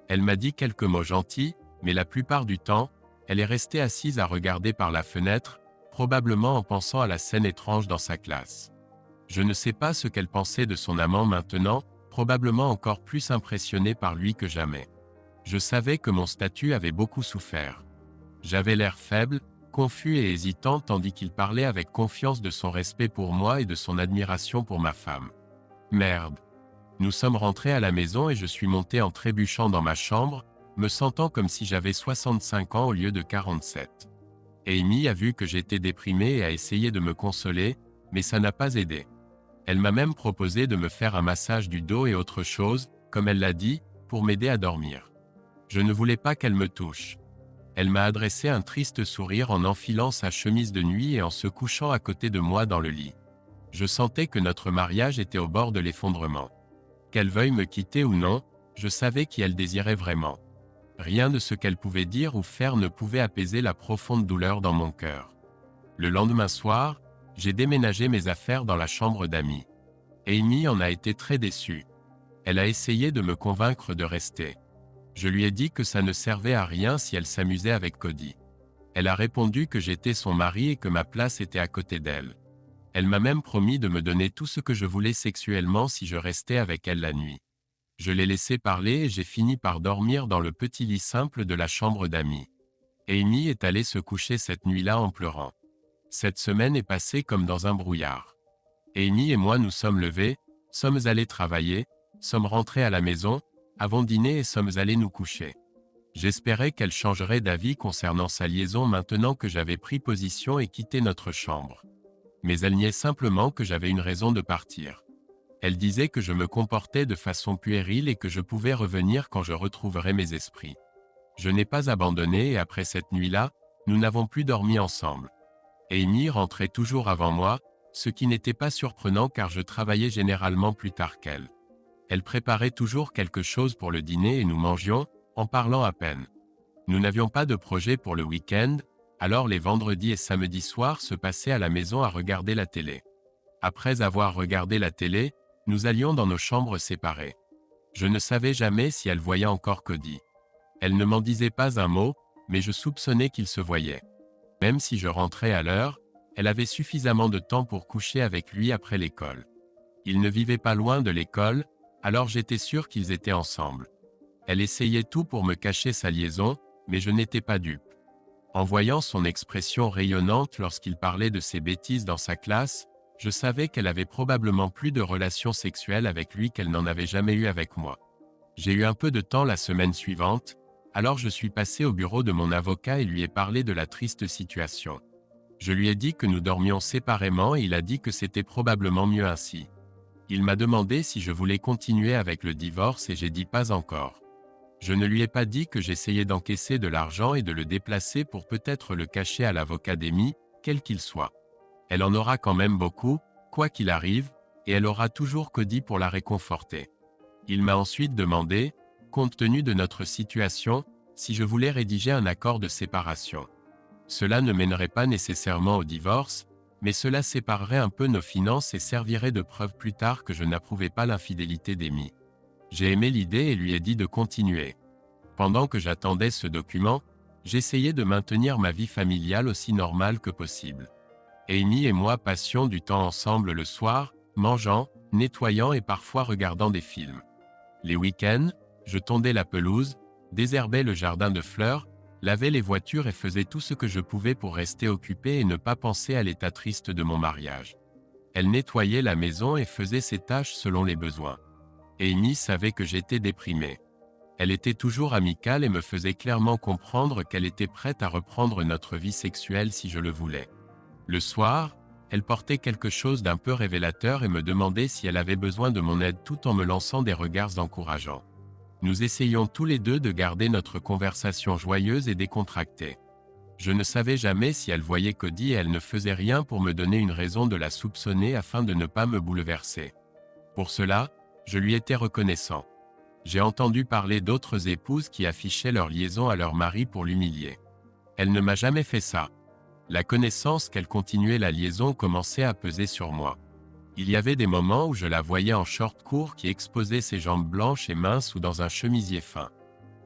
Elle m'a dit quelques mots gentils, mais la plupart du temps, elle est restée assise à regarder par la fenêtre, probablement en pensant à la scène étrange dans sa classe. Je ne sais pas ce qu'elle pensait de son amant maintenant, probablement encore plus impressionnée par lui que jamais. Je savais que mon statut avait beaucoup souffert. J'avais l'air faible, confus et hésitant tandis qu'il parlait avec confiance de son respect pour moi et de son admiration pour ma femme. Merde. Nous sommes rentrés à la maison et je suis monté en trébuchant dans ma chambre, me sentant comme si j'avais 65 ans au lieu de 47. Amy a vu que j'étais déprimé et a essayé de me consoler, mais ça n'a pas aidé. Elle m'a même proposé de me faire un massage du dos et autre chose, comme elle l'a dit, pour m'aider à dormir. Je ne voulais pas qu'elle me touche. Elle m'a adressé un triste sourire en enfilant sa chemise de nuit et en se couchant à côté de moi dans le lit. Je sentais que notre mariage était au bord de l'effondrement. Qu'elle veuille me quitter ou non, je savais qui elle désirait vraiment. Rien de ce qu'elle pouvait dire ou faire ne pouvait apaiser la profonde douleur dans mon cœur. Le lendemain soir, j'ai déménagé mes affaires dans la chambre d'Amy. Amy en a été très déçue. Elle a essayé de me convaincre de rester. Je lui ai dit que ça ne servait à rien si elle s'amusait avec Cody. Elle a répondu que j'étais son mari et que ma place était à côté d'elle. Elle m'a même promis de me donner tout ce que je voulais sexuellement si je restais avec elle la nuit. Je l'ai laissé parler et j'ai fini par dormir dans le petit lit simple de la chambre d'Amy. Amy est allée se coucher cette nuit-là en pleurant. Cette semaine est passée comme dans un brouillard. Amy et moi nous sommes levés, sommes allés travailler, sommes rentrés à la maison, avons dîné et sommes allés nous coucher. J'espérais qu'elle changerait d'avis concernant sa liaison maintenant que j'avais pris position et quitté notre chambre. Mais elle niait simplement que j'avais une raison de partir. Elle disait que je me comportais de façon puérile et que je pouvais revenir quand je retrouverais mes esprits. Je n'ai pas abandonné et après cette nuit-là, nous n'avons plus dormi ensemble. Amy rentrait toujours avant moi, ce qui n'était pas surprenant car je travaillais généralement plus tard qu'elle. Elle préparait toujours quelque chose pour le dîner et nous mangions, en parlant à peine. Nous n'avions pas de projet pour le week-end, alors les vendredis et samedis soirs se passaient à la maison à regarder la télé. Après avoir regardé la télé, nous allions dans nos chambres séparées. Je ne savais jamais si elle voyait encore Cody. Elle ne m'en disait pas un mot, mais je soupçonnais qu'il se voyait. Même si je rentrais à l'heure, elle avait suffisamment de temps pour coucher avec lui après l'école. Ils ne vivaient pas loin de l'école, alors j'étais sûr qu'ils étaient ensemble. Elle essayait tout pour me cacher sa liaison, mais je n'étais pas dupe. En voyant son expression rayonnante lorsqu'il parlait de ses bêtises dans sa classe, je savais qu'elle avait probablement plus de relations sexuelles avec lui qu'elle n'en avait jamais eu avec moi. J'ai eu un peu de temps la semaine suivante, alors je suis passé au bureau de mon avocat et lui ai parlé de la triste situation. Je lui ai dit que nous dormions séparément et il a dit que c'était probablement mieux ainsi. Il m'a demandé si je voulais continuer avec le divorce et j'ai dit pas encore. Je ne lui ai pas dit que j'essayais d'encaisser de l'argent et de le déplacer pour peut-être le cacher à l'avocat d'Amy, quel qu'il soit. Elle en aura quand même beaucoup, quoi qu'il arrive, et elle aura toujours Cody pour la réconforter. Il m'a ensuite demandé, compte tenu de notre situation, si je voulais rédiger un accord de séparation. Cela ne mènerait pas nécessairement au divorce, mais cela séparerait un peu nos finances et servirait de preuve plus tard que je n'approuvais pas l'infidélité d'Amy. J'ai aimé l'idée et lui ai dit de continuer. Pendant que j'attendais ce document, j'essayais de maintenir ma vie familiale aussi normale que possible. Amy et moi passions du temps ensemble le soir, mangeant, nettoyant et parfois regardant des films. Les week-ends, je tondais la pelouse, désherbais le jardin de fleurs, lavais les voitures et faisais tout ce que je pouvais pour rester occupé et ne pas penser à l'état triste de mon mariage. Elle nettoyait la maison et faisait ses tâches selon les besoins. Amy savait que j'étais déprimé. Elle était toujours amicale et me faisait clairement comprendre qu'elle était prête à reprendre notre vie sexuelle si je le voulais. Le soir, elle portait quelque chose d'un peu révélateur et me demandait si elle avait besoin de mon aide tout en me lançant des regards encourageants. Nous essayions tous les deux de garder notre conversation joyeuse et décontractée. Je ne savais jamais si elle voyait Cody et elle ne faisait rien pour me donner une raison de la soupçonner afin de ne pas me bouleverser. Pour cela, je lui étais reconnaissant. J'ai entendu parler d'autres épouses qui affichaient leur liaison à leur mari pour l'humilier. Elle ne m'a jamais fait ça. La connaissance qu'elle continuait la liaison commençait à peser sur moi. Il y avait des moments où je la voyais en short court qui exposait ses jambes blanches et minces ou dans un chemisier fin.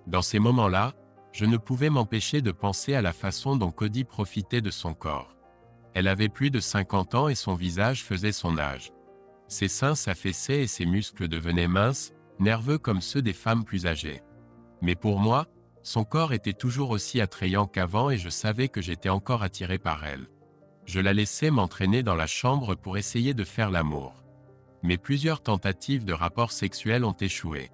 Dans ces moments-là, je ne pouvais m'empêcher de penser à la façon dont Cody profitait de son corps. Elle avait plus de 50 ans et son visage faisait son âge. Ses seins s'affaissaient et ses muscles devenaient minces, nerveux comme ceux des femmes plus âgées. Mais pour moi, son corps était toujours aussi attrayant qu'avant et je savais que j'étais encore attiré par elle. Je la laissais m'entraîner dans la chambre pour essayer de faire l'amour. Mais plusieurs tentatives de rapports sexuels ont échoué.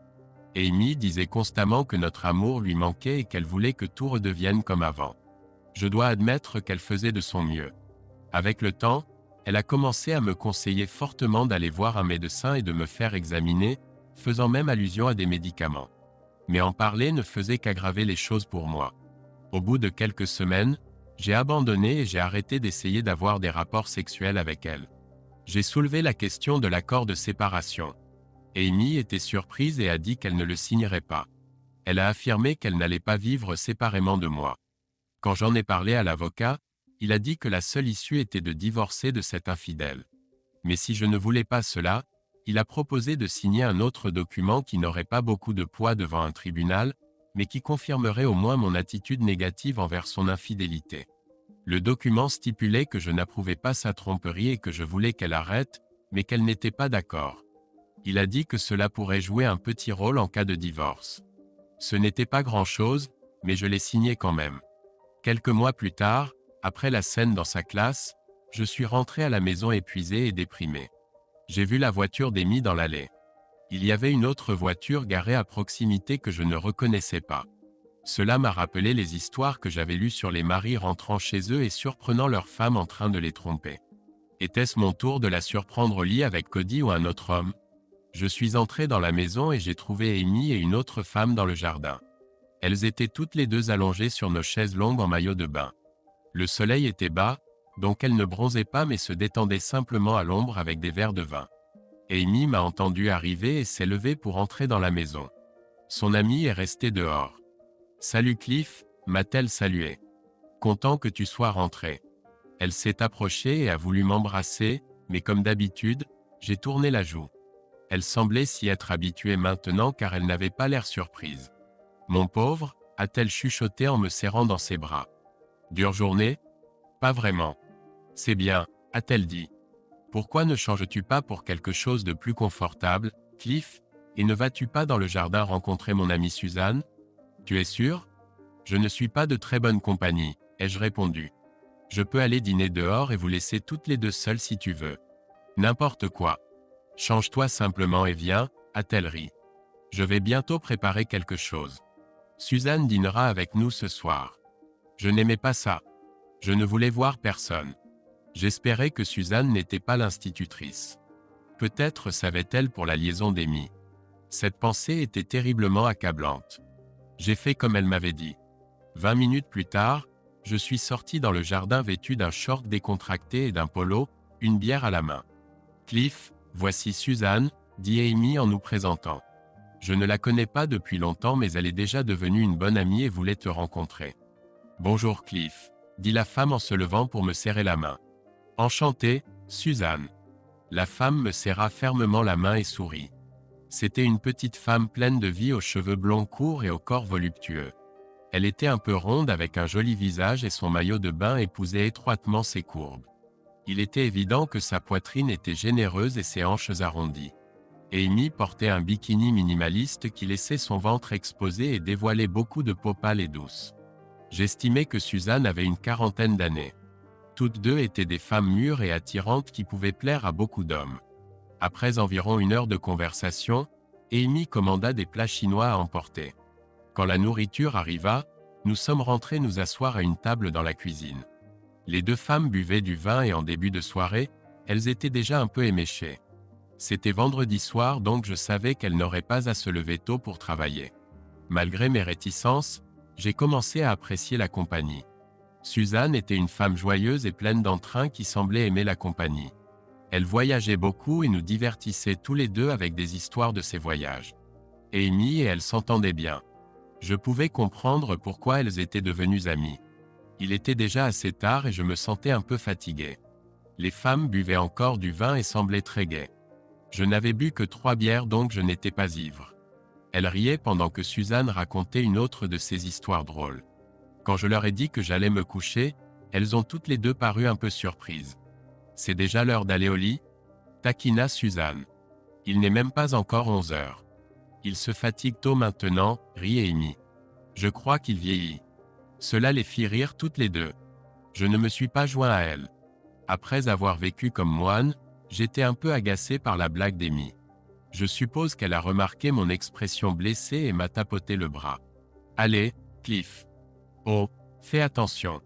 Amy disait constamment que notre amour lui manquait et qu'elle voulait que tout redevienne comme avant. Je dois admettre qu'elle faisait de son mieux. Avec le temps, elle a commencé à me conseiller fortement d'aller voir un médecin et de me faire examiner, faisant même allusion à des médicaments. Mais en parler ne faisait qu'aggraver les choses pour moi. Au bout de quelques semaines, j'ai abandonné et j'ai arrêté d'essayer d'avoir des rapports sexuels avec elle. J'ai soulevé la question de l'accord de séparation. Amy était surprise et a dit qu'elle ne le signerait pas. Elle a affirmé qu'elle n'allait pas vivre séparément de moi. Quand j'en ai parlé à l'avocat, il a dit que la seule issue était de divorcer de cet infidèle. Mais si je ne voulais pas cela, il a proposé de signer un autre document qui n'aurait pas beaucoup de poids devant un tribunal, mais qui confirmerait au moins mon attitude négative envers son infidélité. Le document stipulait que je n'approuvais pas sa tromperie et que je voulais qu'elle arrête, mais qu'elle n'était pas d'accord. Il a dit que cela pourrait jouer un petit rôle en cas de divorce. Ce n'était pas grand-chose, mais je l'ai signé quand même. Quelques mois plus tard, après la scène dans sa classe, je suis rentré à la maison épuisé et déprimé. J'ai vu la voiture d'Amy dans l'allée. Il y avait une autre voiture garée à proximité que je ne reconnaissais pas. Cela m'a rappelé les histoires que j'avais lues sur les maris rentrant chez eux et surprenant leurs femmes en train de les tromper. Était-ce mon tour de la surprendre au lit avec Cody ou un autre homme? Je suis entré dans la maison et j'ai trouvé Amy et une autre femme dans le jardin. Elles étaient toutes les deux allongées sur nos chaises longues en maillot de bain. Le soleil était bas, donc elles ne bronzaient pas mais se détendaient simplement à l'ombre avec des verres de vin. Amy m'a entendu arriver et s'est levée pour entrer dans la maison. Son amie est restée dehors. « Salut Cliff », m'a-t-elle salué. « Content que tu sois rentré. » Elle s'est approchée et a voulu m'embrasser, mais comme d'habitude, j'ai tourné la joue. Elle semblait s'y être habituée maintenant car elle n'avait pas l'air surprise. « Mon pauvre », a-t-elle chuchoté en me serrant dans ses bras. « Dure journée ? » ?»« Pas vraiment. »« C'est bien », a-t-elle dit. « Pourquoi ne changes-tu pas pour quelque chose de plus confortable, Cliff, et ne vas-tu pas dans le jardin rencontrer mon amie Suzanne ? » ?»« Tu es sûr ? » ?»« Je ne suis pas de très bonne compagnie, » ai-je répondu. « Je peux aller dîner dehors et vous laisser toutes les deux seules si tu veux. »« N'importe quoi. Change-toi simplement et viens, » a-t-elle ri. « Je vais bientôt préparer quelque chose. Suzanne dînera avec nous ce soir. » Je n'aimais pas ça. Je ne voulais voir personne. J'espérais que Suzanne n'était pas l'institutrice. Peut-être savait-elle pour la liaison d'Amy. Cette pensée était terriblement accablante. J'ai fait comme elle m'avait dit. 20 minutes plus tard, je suis sorti dans le jardin vêtu d'un short décontracté et d'un polo, une bière à la main. « Cliff, voici Suzanne, » dit Amy en nous présentant. « Je ne la connais pas depuis longtemps mais elle est déjà devenue une bonne amie et voulait te rencontrer. »« Bonjour Cliff, » dit la femme en se levant pour me serrer la main. « Enchantée, Suzanne. » La femme me serra fermement la main et sourit. C'était une petite femme pleine de vie aux cheveux blonds courts et au corps voluptueux. Elle était un peu ronde avec un joli visage et son maillot de bain épousait étroitement ses courbes. Il était évident que sa poitrine était généreuse et ses hanches arrondies. Amy portait un bikini minimaliste qui laissait son ventre exposé et dévoilait beaucoup de peau pâle et douce. J'estimais que Suzanne avait une quarantaine d'années. Toutes deux étaient des femmes mûres et attirantes qui pouvaient plaire à beaucoup d'hommes. Après environ 1 heure de conversation, Amy commanda des plats chinois à emporter. Quand la nourriture arriva, nous sommes rentrés nous asseoir à une table dans la cuisine. Les deux femmes buvaient du vin et en début de soirée, elles étaient déjà un peu éméchées. C'était vendredi soir donc je savais qu'elles n'auraient pas à se lever tôt pour travailler. Malgré mes réticences, j'ai commencé à apprécier la compagnie. Suzanne était une femme joyeuse et pleine d'entrain qui semblait aimer la compagnie. Elle voyageait beaucoup et nous divertissait tous les deux avec des histoires de ses voyages. Amy et elle s'entendaient bien. Je pouvais comprendre pourquoi elles étaient devenues amies. Il était déjà assez tard et je me sentais un peu fatigué. Les femmes buvaient encore du vin et semblaient très gaies. Je n'avais bu que 3 bières donc je n'étais pas ivre. Elles riaient pendant que Suzanne racontait une autre de ses histoires drôles. Quand je leur ai dit que j'allais me coucher, elles ont toutes les deux paru un peu surprises. C'est déjà l'heure d'aller au lit ? Taquina Suzanne. Il n'est même pas encore 11 heures. Il se fatigue tôt maintenant, rit Amy. Je crois qu'il vieillit. Cela les fit rire toutes les deux. Je ne me suis pas joint à elles. Après avoir vécu comme moine, j'étais un peu agacé par la blague d'Amy. Je suppose qu'elle a remarqué mon expression blessée et m'a tapoté le bras. Allez, Cliff. Oh, fais attention.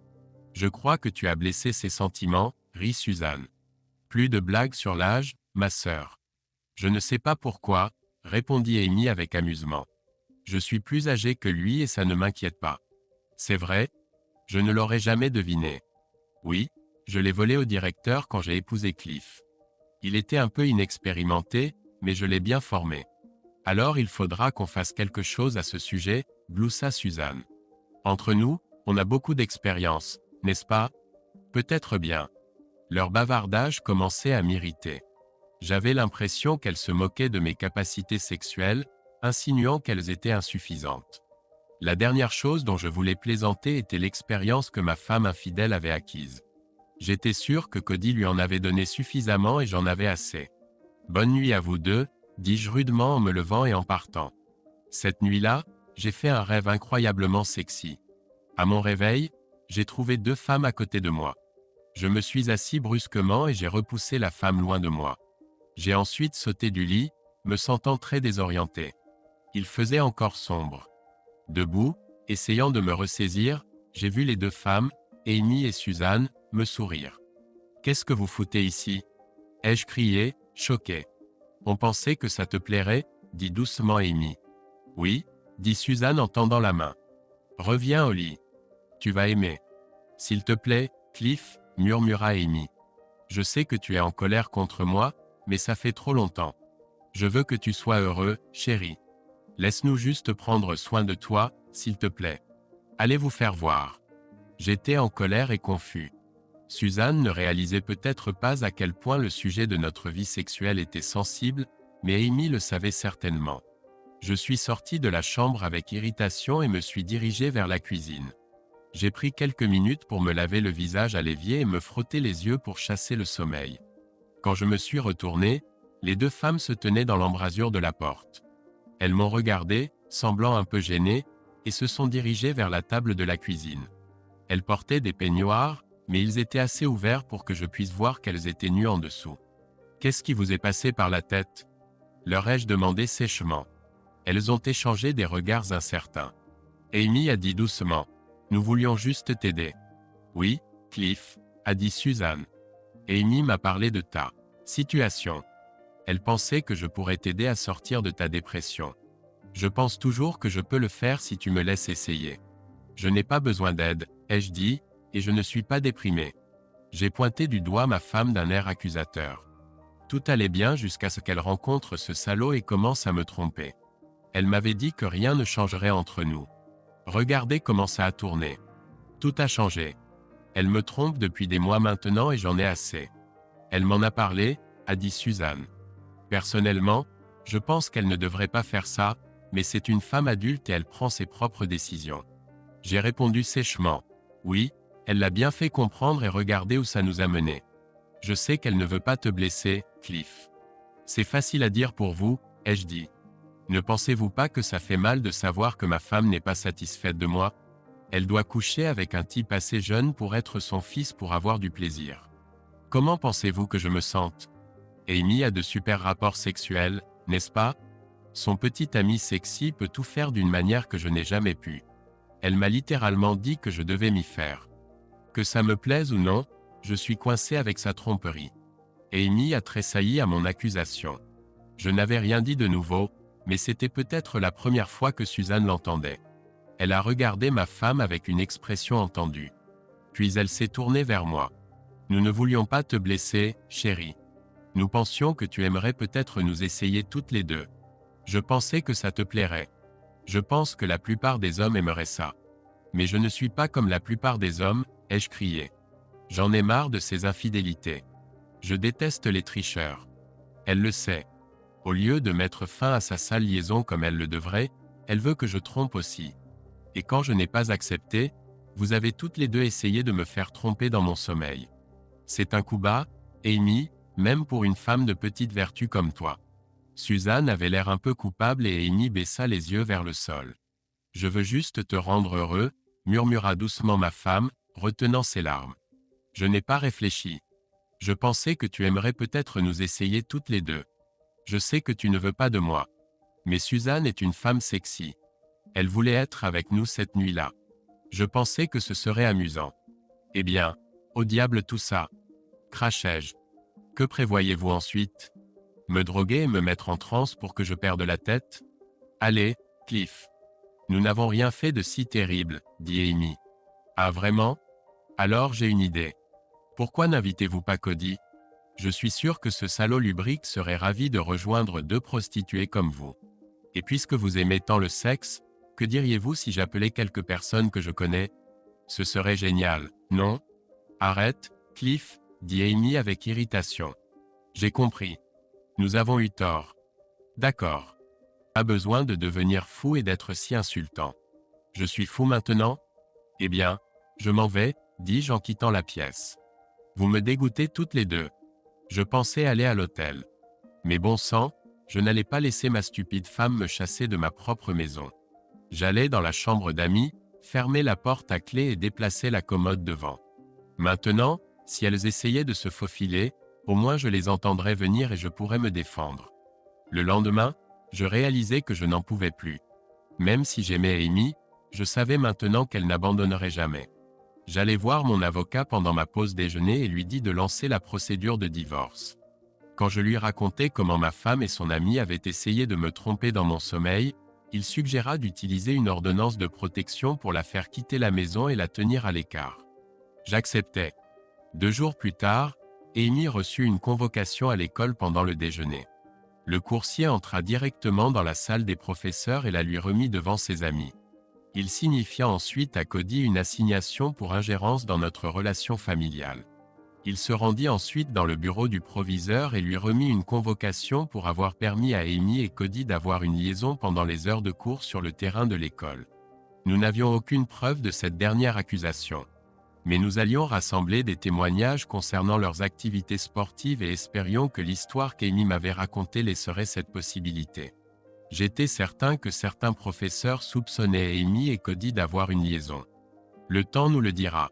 Je crois que tu as blessé ses sentiments, rit Suzanne. Plus de blagues sur l'âge, ma sœur. Je ne sais pas pourquoi, répondit Amy avec amusement. Je suis plus âgé que lui et ça ne m'inquiète pas. C'est vrai ? Je ne l'aurais jamais deviné. Oui, je l'ai volé au directeur quand j'ai épousé Cliff. Il était un peu inexpérimenté, mais je l'ai bien formé. Alors il faudra qu'on fasse quelque chose à ce sujet, gloussa Suzanne. Entre nous, on a beaucoup d'expérience, n'est-ce pas ? Peut-être bien. Leur bavardage commençait à m'irriter. J'avais l'impression qu'elles se moquaient de mes capacités sexuelles, insinuant qu'elles étaient insuffisantes. La dernière chose dont je voulais plaisanter était l'expérience que ma femme infidèle avait acquise. J'étais sûr que Cody lui en avait donné suffisamment et j'en avais assez. Bonne nuit à vous deux, dis-je rudement en me levant et en partant. Cette nuit-là, j'ai fait un rêve incroyablement sexy. À mon réveil, j'ai trouvé 2 femmes à côté de moi. Je me suis assis brusquement et j'ai repoussé la femme loin de moi. J'ai ensuite sauté du lit, me sentant très désorienté. Il faisait encore sombre. Debout, essayant de me ressaisir, j'ai vu les 2 femmes, Amy et Suzanne, me sourire. « Qu'est-ce que vous foutez ici ?» ai-je crié, choqué. « On pensait que ça te plairait ?» dit doucement Amy. « Oui, » dit Suzanne en tendant la main. « Reviens au lit. Tu vas aimer. »« S'il te plaît, Cliff, » murmura Amy. « Je sais que tu es en colère contre moi, mais ça fait trop longtemps. Je veux que tu sois heureux, chérie. Laisse-nous juste prendre soin de toi, s'il te plaît. Allez vous faire voir. » J'étais en colère et confus. Suzanne ne réalisait peut-être pas à quel point le sujet de notre vie sexuelle était sensible, mais Amy le savait certainement. Je suis sorti de la chambre avec irritation et me suis dirigé vers la cuisine. J'ai pris quelques minutes pour me laver le visage à l'évier et me frotter les yeux pour chasser le sommeil. Quand je me suis retourné, les 2 femmes se tenaient dans l'embrasure de la porte. Elles m'ont regardé, semblant un peu gênées, et se sont dirigées vers la table de la cuisine. Elles portaient des peignoirs, mais ils étaient assez ouverts pour que je puisse voir qu'elles étaient nues en dessous. « Qu'est-ce qui vous est passé par la tête ?» leur ai-je demandé sèchement. Elles ont échangé des regards incertains. Amy a dit doucement. « Nous voulions juste t'aider. »« Oui, Cliff, » a dit Suzanne. Amy m'a parlé de ta situation. Elle pensait que je pourrais t'aider à sortir de ta dépression. Je pense toujours que je peux le faire si tu me laisses essayer. Je n'ai pas besoin d'aide, ai-je dit, et je ne suis pas déprimé. J'ai pointé du doigt ma femme d'un air accusateur. Tout allait bien jusqu'à ce qu'elle rencontre ce salaud et commence à me tromper. Elle m'avait dit que rien ne changerait entre nous. Regardez comment ça a tourné. Tout a changé. Elle me trompe depuis des mois maintenant et j'en ai assez. Elle m'en a parlé, a dit Suzanne. Personnellement, je pense qu'elle ne devrait pas faire ça, mais c'est une femme adulte et elle prend ses propres décisions. J'ai répondu sèchement. Oui, elle l'a bien fait comprendre et regardez où ça nous a menés. Je sais qu'elle ne veut pas te blesser, Cliff. C'est facile à dire pour vous, ai-je dit. Ne pensez-vous pas que ça fait mal de savoir que ma femme n'est pas satisfaite de moi ? Elle doit coucher avec un type assez jeune pour être son fils pour avoir du plaisir. Comment pensez-vous que je me sente ? Amy a de super rapports sexuels, n'est-ce pas ? Son petit ami sexy peut tout faire d'une manière que je n'ai jamais pu. Elle m'a littéralement dit que je devais m'y faire. Que ça me plaise ou non, je suis coincé avec sa tromperie. Amy a tressailli à mon accusation. Je n'avais rien dit de nouveau, mais c'était peut-être la première fois que Suzanne l'entendait. Elle a regardé ma femme avec une expression entendue. Puis elle s'est tournée vers moi. Nous ne voulions pas te blesser, chérie. Nous pensions que tu aimerais peut-être nous essayer toutes les deux. Je pensais que ça te plairait. Je pense que la plupart des hommes aimeraient ça. Mais je ne suis pas comme la plupart des hommes, ai-je crié. J'en ai marre de ces infidélités. Je déteste les tricheurs. Elle le sait. Au lieu de mettre fin à sa sale liaison comme elle le devrait, elle veut que je trompe aussi. Et quand je n'ai pas accepté, vous avez toutes les deux essayé de me faire tromper dans mon sommeil. C'est un coup bas, Amy, même pour une femme de petite vertu comme toi. Suzanne avait l'air un peu coupable et Amy baissa les yeux vers le sol. Je veux juste te rendre heureux, murmura doucement ma femme, retenant ses larmes. Je n'ai pas réfléchi. Je pensais que tu aimerais peut-être nous essayer toutes les deux. Je sais que tu ne veux pas de moi. Mais Suzanne est une femme sexy. Elle voulait être avec nous cette nuit-là. Je pensais que ce serait amusant. Eh bien, au diable tout ça. Crachai-je. Que prévoyez-vous ensuite? Me droguer et me mettre en transe pour que je perde la tête? Allez, Cliff. Nous n'avons rien fait de si terrible, dit Amy. Ah vraiment? Alors j'ai une idée. Pourquoi n'invitez-vous pas Cody? Je suis sûr que ce salaud lubrique serait ravi de rejoindre deux prostituées comme vous. Et puisque vous aimez tant le sexe, que diriez-vous si j'appelais quelques personnes que je connais? Ce serait génial, non? Arrête, Cliff, dit Amy avec irritation. J'ai compris. Nous avons eu tort. D'accord. Pas besoin de devenir fou et d'être si insultant. Je suis fou maintenant? Eh bien, je m'en vais, dis-je en quittant la pièce. Vous me dégoûtez toutes les deux. Je pensais aller à l'hôtel. Mais bon sang, je n'allais pas laisser ma stupide femme me chasser de ma propre maison. J'allais dans la chambre d'amis, fermer la porte à clé et déplacer la commode devant. Maintenant, si elles essayaient de se faufiler, au moins je les entendrais venir et je pourrais me défendre. Le lendemain, je réalisais que je n'en pouvais plus. Même si j'aimais Amy, je savais maintenant qu'elle n'abandonnerait jamais. J'allais voir mon avocat pendant ma pause déjeuner et lui dis de lancer la procédure de divorce. Quand je lui racontai comment ma femme et son ami avaient essayé de me tromper dans mon sommeil, il suggéra d'utiliser une ordonnance de protection pour la faire quitter la maison et la tenir à l'écart. J'acceptai. 2 jours plus tard, Amy reçut une convocation à l'école pendant le déjeuner. Le coursier entra directement dans la salle des professeurs et la lui remit devant ses amis. Il signifia ensuite à Cody une assignation pour ingérence dans notre relation familiale. Il se rendit ensuite dans le bureau du proviseur et lui remit une convocation pour avoir permis à Amy et Cody d'avoir une liaison pendant les heures de cours sur le terrain de l'école. Nous n'avions aucune preuve de cette dernière accusation. Mais nous allions rassembler des témoignages concernant leurs activités sportives et espérions que l'histoire qu'Amy m'avait racontée laisserait cette possibilité. J'étais certain que certains professeurs soupçonnaient Amy et Cody d'avoir une liaison. Le temps nous le dira.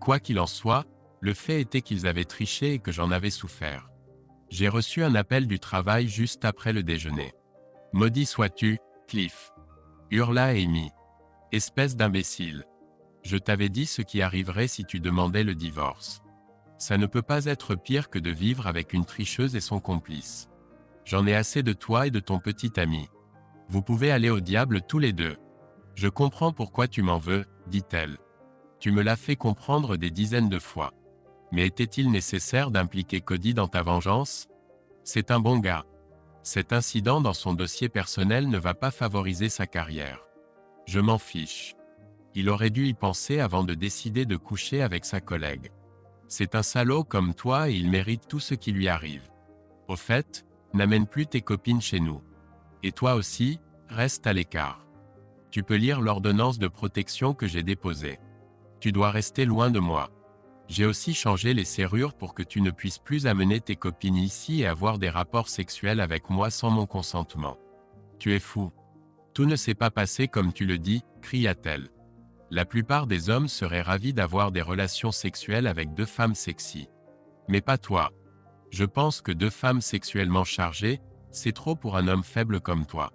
Quoi qu'il en soit, le fait était qu'ils avaient triché et que j'en avais souffert. J'ai reçu un appel du travail juste après le déjeuner. « Maudit sois-tu, Cliff !» hurla Amy. « Espèce d'imbécile. Je t'avais dit ce qui arriverait si tu demandais le divorce. Ça ne peut pas être pire que de vivre avec une tricheuse et son complice. J'en ai assez de toi et de ton petit ami. Vous pouvez aller au diable tous les deux. Je comprends pourquoi tu m'en veux, dit-elle. Tu me l'as fait comprendre des dizaines de fois. Mais était-il nécessaire d'impliquer Cody dans ta vengeance? C'est un bon gars. Cet incident dans son dossier personnel ne va pas favoriser sa carrière. Je m'en fiche. Il aurait dû y penser avant de décider de coucher avec sa collègue. C'est un salaud comme toi et il mérite tout ce qui lui arrive. Au fait, n'amène plus tes copines chez nous. Et toi aussi, reste à l'écart. Tu peux lire l'ordonnance de protection que j'ai déposée. Tu dois rester loin de moi. J'ai aussi changé les serrures pour que tu ne puisses plus amener tes copines ici et avoir des rapports sexuels avec moi sans mon consentement. Tu es fou. Tout ne s'est pas passé comme tu le dis, cria-t-elle. La plupart des hommes seraient ravis d'avoir des relations sexuelles avec 2 femmes sexy. Mais pas toi. Je pense que 2 femmes sexuellement chargées, C'est trop pour un homme faible comme toi.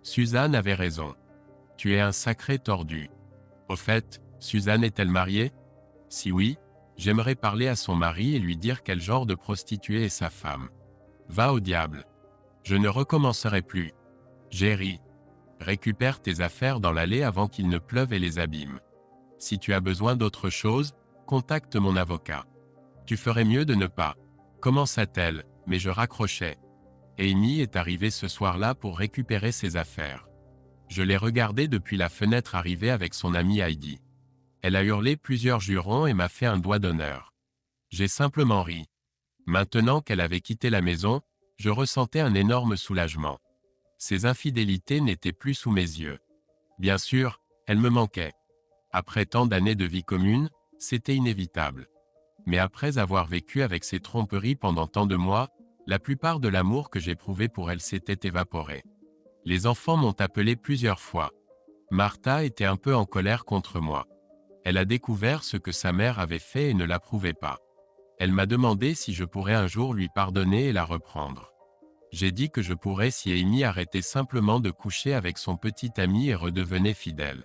Suzanne avait raison. Tu es un sacré tordu. Au fait, Suzanne est-elle mariée? Si oui, j'aimerais parler à son mari et lui dire quel genre de prostituée est sa femme. Va au diable. Je ne recommencerai plus. J'ai ri. Récupère tes affaires dans l'allée avant qu'il ne pleuve et les abîme. Si tu as besoin d'autre chose, contacte mon avocat. Tu ferais mieux de ne pas. Commença-t-elle, mais je raccrochais. Amy est arrivée ce soir-là pour récupérer ses affaires. Je l'ai regardée depuis la fenêtre arriver avec son amie Heidi. Elle a hurlé plusieurs jurons et m'a fait un doigt d'honneur. J'ai simplement ri. Maintenant qu'elle avait quitté la maison, je ressentais un énorme soulagement. Ses infidélités n'étaient plus sous mes yeux. Bien sûr, elle me manquait. Après tant d'années de vie commune, c'était inévitable. Mais après avoir vécu avec ces tromperies pendant tant de mois, la plupart de l'amour que j'éprouvais pour elle s'était évaporé. Les enfants m'ont appelé plusieurs fois. Martha était un peu en colère contre moi. Elle a découvert ce que sa mère avait fait et ne l'approuvait pas. Elle m'a demandé si je pourrais un jour lui pardonner et la reprendre. J'ai dit que je pourrais si Amy arrêtait simplement de coucher avec son petit ami et redevenait fidèle.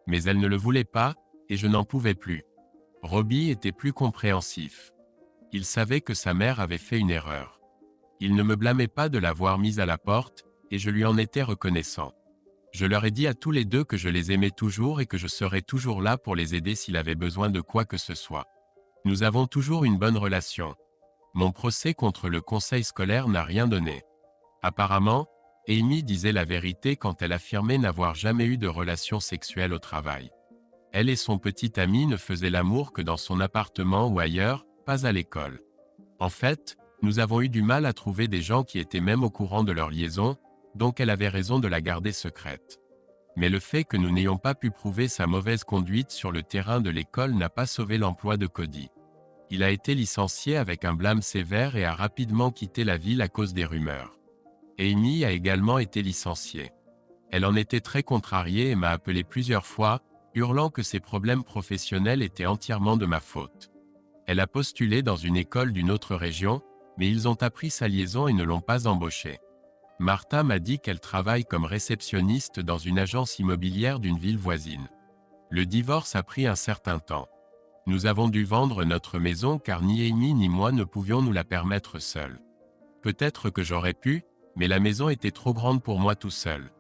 Mais elle ne le voulait pas, et je n'en pouvais plus. Robbie était plus compréhensif. Il savait que sa mère avait fait une erreur. Il ne me blâmait pas de l'avoir mise à la porte, et je lui en étais reconnaissant. Je leur ai dit à tous les deux que je les aimais toujours et que je serais toujours là pour les aider s'il avait besoin de quoi que ce soit. Nous avons toujours une bonne relation. Mon procès contre le conseil scolaire n'a rien donné. Apparemment, Amy disait la vérité quand elle affirmait n'avoir jamais eu de relation sexuelle au travail. Elle et son petit ami ne faisaient l'amour que dans son appartement ou ailleurs, pas à l'école. En fait, nous avons eu du mal à trouver des gens qui étaient même au courant de leur liaison, donc elle avait raison de la garder secrète. Mais le fait que nous n'ayons pas pu prouver sa mauvaise conduite sur le terrain de l'école n'a pas sauvé l'emploi de Cody. Il a été licencié avec un blâme sévère et a rapidement quitté la ville à cause des rumeurs. Amy a également été licenciée. Elle en était très contrariée et m'a appelé plusieurs fois, hurlant que ses problèmes professionnels étaient entièrement de ma faute. Elle a postulé dans une école d'une autre région, mais ils ont appris sa liaison et ne l'ont pas embauchée. Martha m'a dit qu'elle travaille comme réceptionniste dans une agence immobilière d'une ville voisine. Le divorce a pris un certain temps. Nous avons dû vendre notre maison car ni Amy ni moi ne pouvions nous la permettre seuls. Peut-être que j'aurais pu, mais la maison était trop grande pour moi tout seul.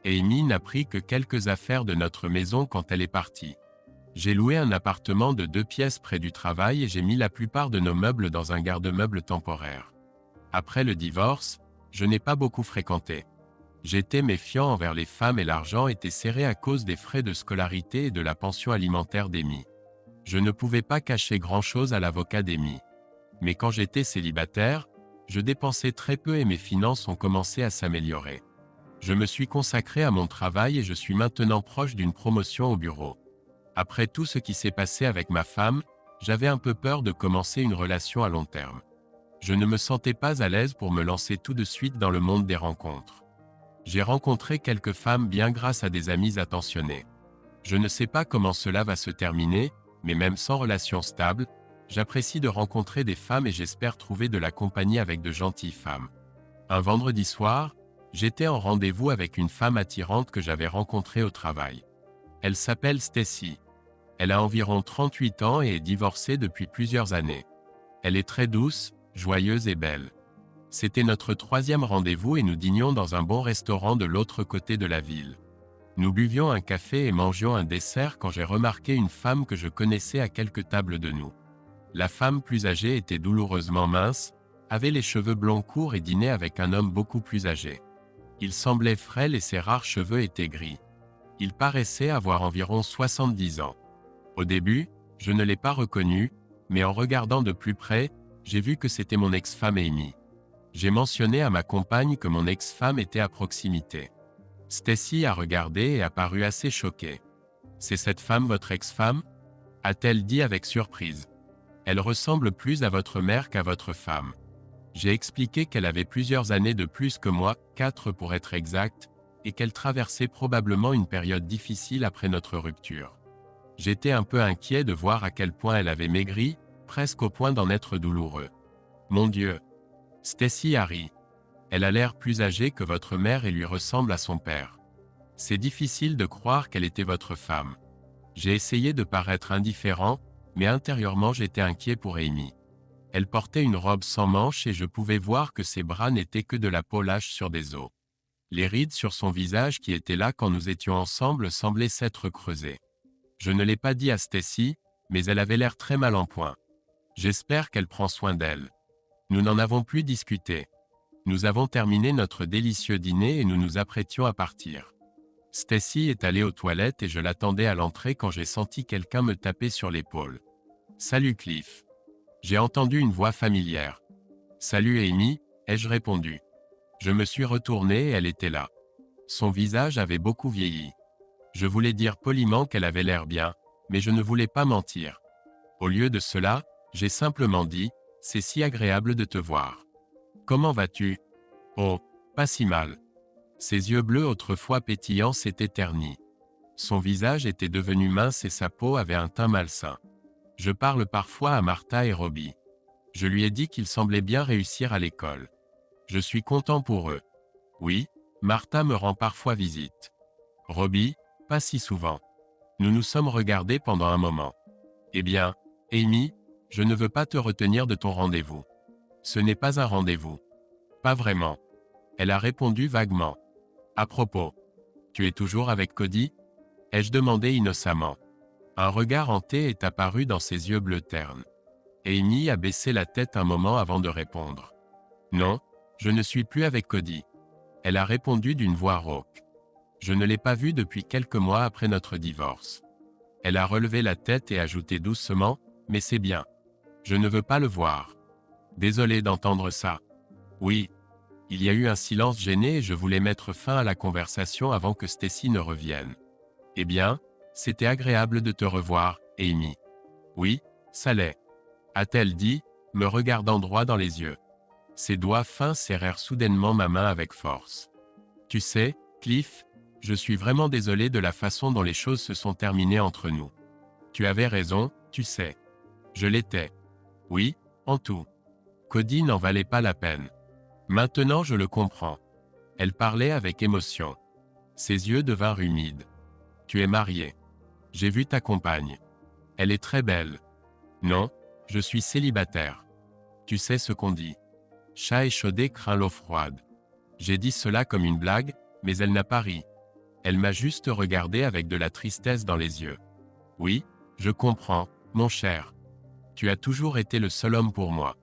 Amy n'a pris que quelques affaires de notre maison quand elle est partie. J'ai loué un appartement de 2 pièces près du travail et j'ai mis la plupart de nos meubles dans un garde-meubles temporaire. Après le divorce, je n'ai pas beaucoup fréquenté. J'étais méfiant envers les femmes et l'argent était serré à cause des frais de scolarité et de la pension alimentaire d'Amy. Je ne pouvais pas cacher grand-chose à l'avocat d'Amy. Mais quand j'étais célibataire, je dépensais très peu et mes finances ont commencé à s'améliorer. Je me suis consacré à mon travail et je suis maintenant proche d'une promotion au bureau. Après tout ce qui s'est passé avec ma femme, j'avais un peu peur de commencer une relation à long terme. Je ne me sentais pas à l'aise pour me lancer tout de suite dans le monde des rencontres. J'ai rencontré quelques femmes bien grâce à des amis attentionnés. Je ne sais pas comment cela va se terminer, mais même sans relation stable, j'apprécie de rencontrer des femmes et j'espère trouver de la compagnie avec de gentilles femmes. Un vendredi soir, j'étais en rendez-vous avec une femme attirante que j'avais rencontrée au travail. Elle s'appelle Stacy. Elle a environ 38 ans et est divorcée depuis plusieurs années. Elle est très douce, joyeuse et belle. C'était notre 3e rendez-vous et nous dînions dans un bon restaurant de l'autre côté de la ville. Nous buvions un café et mangions un dessert quand j'ai remarqué une femme que je connaissais à quelques tables de nous. La femme plus âgée était douloureusement mince, avait les cheveux blonds courts et dînait avec un homme beaucoup plus âgé. Il semblait frêle et ses rares cheveux étaient gris. Il paraissait avoir environ 70 ans. Au début, je ne l'ai pas reconnu, mais en regardant de plus près, j'ai vu que c'était mon ex-femme Amy. J'ai mentionné à ma compagne que mon ex-femme était à proximité. Stacy a regardé et a paru assez choquée. « C'est cette femme votre ex-femme » a-t-elle dit avec surprise. « Elle ressemble plus à votre mère qu'à votre femme. » J'ai expliqué qu'elle avait plusieurs années de plus que moi, 4 pour être exact, et qu'elle traversait probablement une période difficile après notre rupture. J'étais un peu inquiet de voir à quel point elle avait maigri, presque au point d'en être douloureux. Mon Dieu! Stacy a ri. Elle a l'air plus âgée que votre mère et lui ressemble à son père. C'est difficile de croire qu'elle était votre femme. J'ai essayé de paraître indifférent, mais intérieurement j'étais inquiet pour Amy. Elle portait une robe sans manches et je pouvais voir que ses bras n'étaient que de la peau lâche sur des os. Les rides sur son visage qui étaient là quand nous étions ensemble semblaient s'être creusées. Je ne l'ai pas dit à Stacy, mais elle avait l'air très mal en point. J'espère qu'elle prend soin d'elle. Nous n'en avons plus discuté. Nous avons terminé notre délicieux dîner et nous nous apprêtions à partir. Stacy est allée aux toilettes et je l'attendais à l'entrée quand j'ai senti quelqu'un me taper sur l'épaule. « Salut Cliff. » J'ai entendu une voix familière. « Salut Amy » ai-je répondu. Je me suis retourné et elle était là. Son visage avait beaucoup vieilli. Je voulais dire poliment qu'elle avait l'air bien, mais je ne voulais pas mentir. Au lieu de cela, j'ai simplement dit « C'est si agréable de te voir. Comment vas-tu ?»« Oh, pas si mal. » Ses yeux bleus autrefois pétillants s'étaient ternis. Son visage était devenu mince et sa peau avait un teint malsain. Je parle parfois à Martha et Robbie. Je lui ai dit qu'ils semblaient bien réussir à l'école. Je suis content pour eux. Oui, Martha me rend parfois visite. Robbie, pas si souvent. Nous nous sommes regardés pendant un moment. Eh bien, Amy, je ne veux pas te retenir de ton rendez-vous. Ce n'est pas un rendez-vous. Pas vraiment. Elle a répondu vaguement. À propos, tu es toujours avec Cody ? Ai-je demandé innocemment. Un regard hanté est apparu dans ses yeux bleus ternes. Amy a baissé la tête un moment avant de répondre. Non, je ne suis plus avec Cody. Elle a répondu d'une voix rauque. Je ne l'ai pas vu depuis quelques mois après notre divorce. Elle a relevé la tête et ajouté doucement, mais c'est bien. Je ne veux pas le voir. Désolé d'entendre ça. Oui. Il y a eu un silence gêné et je voulais mettre fin à la conversation avant que Stacy ne revienne. Eh bien, c'était agréable de te revoir, Amy. Oui, ça l'est. A-t-elle dit, me regardant droit dans les yeux. Ses doigts fins serrèrent soudainement ma main avec force. Tu sais, Cliff, je suis vraiment désolé de la façon dont les choses se sont terminées entre nous. Tu avais raison, tu sais. Je l'étais. Oui, en tout. Cody n'en valait pas la peine. Maintenant je le comprends. Elle parlait avec émotion. Ses yeux devinrent humides. Tu es marié. J'ai vu ta compagne. Elle est très belle. Non, je suis célibataire. Tu sais ce qu'on dit. Chat échaudé craint l'eau froide. J'ai dit cela comme une blague, mais elle n'a pas ri. Elle m'a juste regardé avec de la tristesse dans les yeux. Oui, je comprends, mon cher. Tu as toujours été le seul homme pour moi.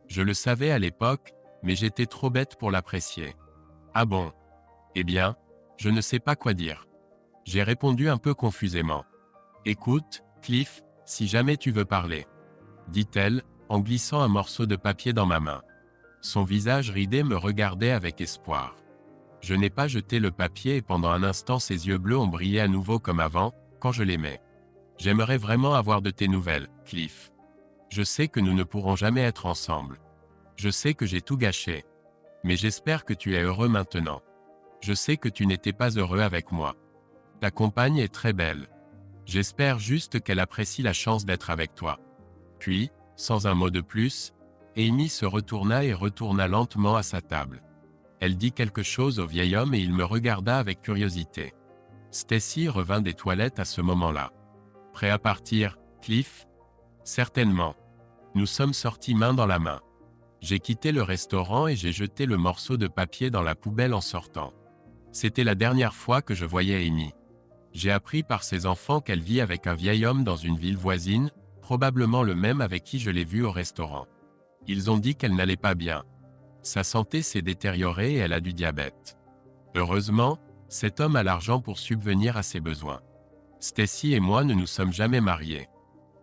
Je le savais à l'époque, mais j'étais trop bête pour l'apprécier. Ah bon? Eh bien, je ne sais pas quoi dire. J'ai répondu un peu confusément. Écoute, Cliff, si jamais tu veux parler, dit-elle, en glissant un morceau de papier dans ma main. Son visage ridé me regardait avec espoir. Je n'ai pas jeté le papier et pendant un instant ses yeux bleus ont brillé à nouveau comme avant, quand je l'aimais. J'aimerais vraiment avoir de tes nouvelles, Cliff. Je sais que nous ne pourrons jamais être ensemble. Je sais que j'ai tout gâché. Mais j'espère que tu es heureux maintenant. Je sais que tu n'étais pas heureux avec moi. Ta compagne est très belle. J'espère juste qu'elle apprécie la chance d'être avec toi. Puis, sans un mot de plus, Amy se retourna et retourna lentement à sa table. Elle dit quelque chose au vieil homme et il me regarda avec curiosité. Stacy revint des toilettes à ce moment-là. Prêt à partir, Cliff ? Certainement. Nous sommes sortis main dans la main. J'ai quitté le restaurant et j'ai jeté le morceau de papier dans la poubelle en sortant. C'était la dernière fois que je voyais Amy. J'ai appris par ses enfants qu'elle vit avec un vieil homme dans une ville voisine, probablement le même avec qui je l'ai vue au restaurant. Ils ont dit qu'elle n'allait pas bien. Sa santé s'est détériorée et elle a du diabète. Heureusement, cet homme a l'argent pour subvenir à ses besoins. Stacy et moi ne nous sommes jamais mariés.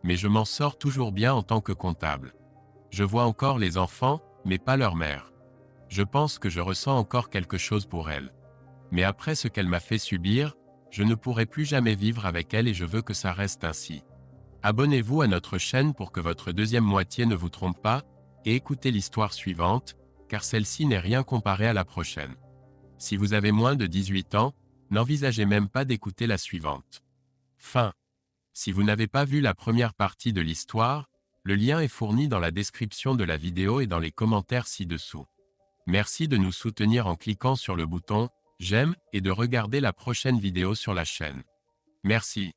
Mais je m'en sors toujours bien en tant que comptable. Je vois encore les enfants, mais pas leur mère. Je pense que je ressens encore quelque chose pour elle. Mais après ce qu'elle m'a fait subir, je ne pourrai plus jamais vivre avec elle et je veux que ça reste ainsi. Abonnez-vous à notre chaîne pour que votre deuxième moitié ne vous trompe pas, et écoutez l'histoire suivante, car celle-ci n'est rien comparée à la prochaine. Si vous avez moins de 18 ans, n'envisagez même pas d'écouter la suivante. Fin. Si vous n'avez pas vu la première partie de l'histoire, le lien est fourni dans la description de la vidéo et dans les commentaires ci-dessous. Merci de nous soutenir en cliquant sur le bouton « J'aime » et de regarder la prochaine vidéo sur la chaîne. Merci.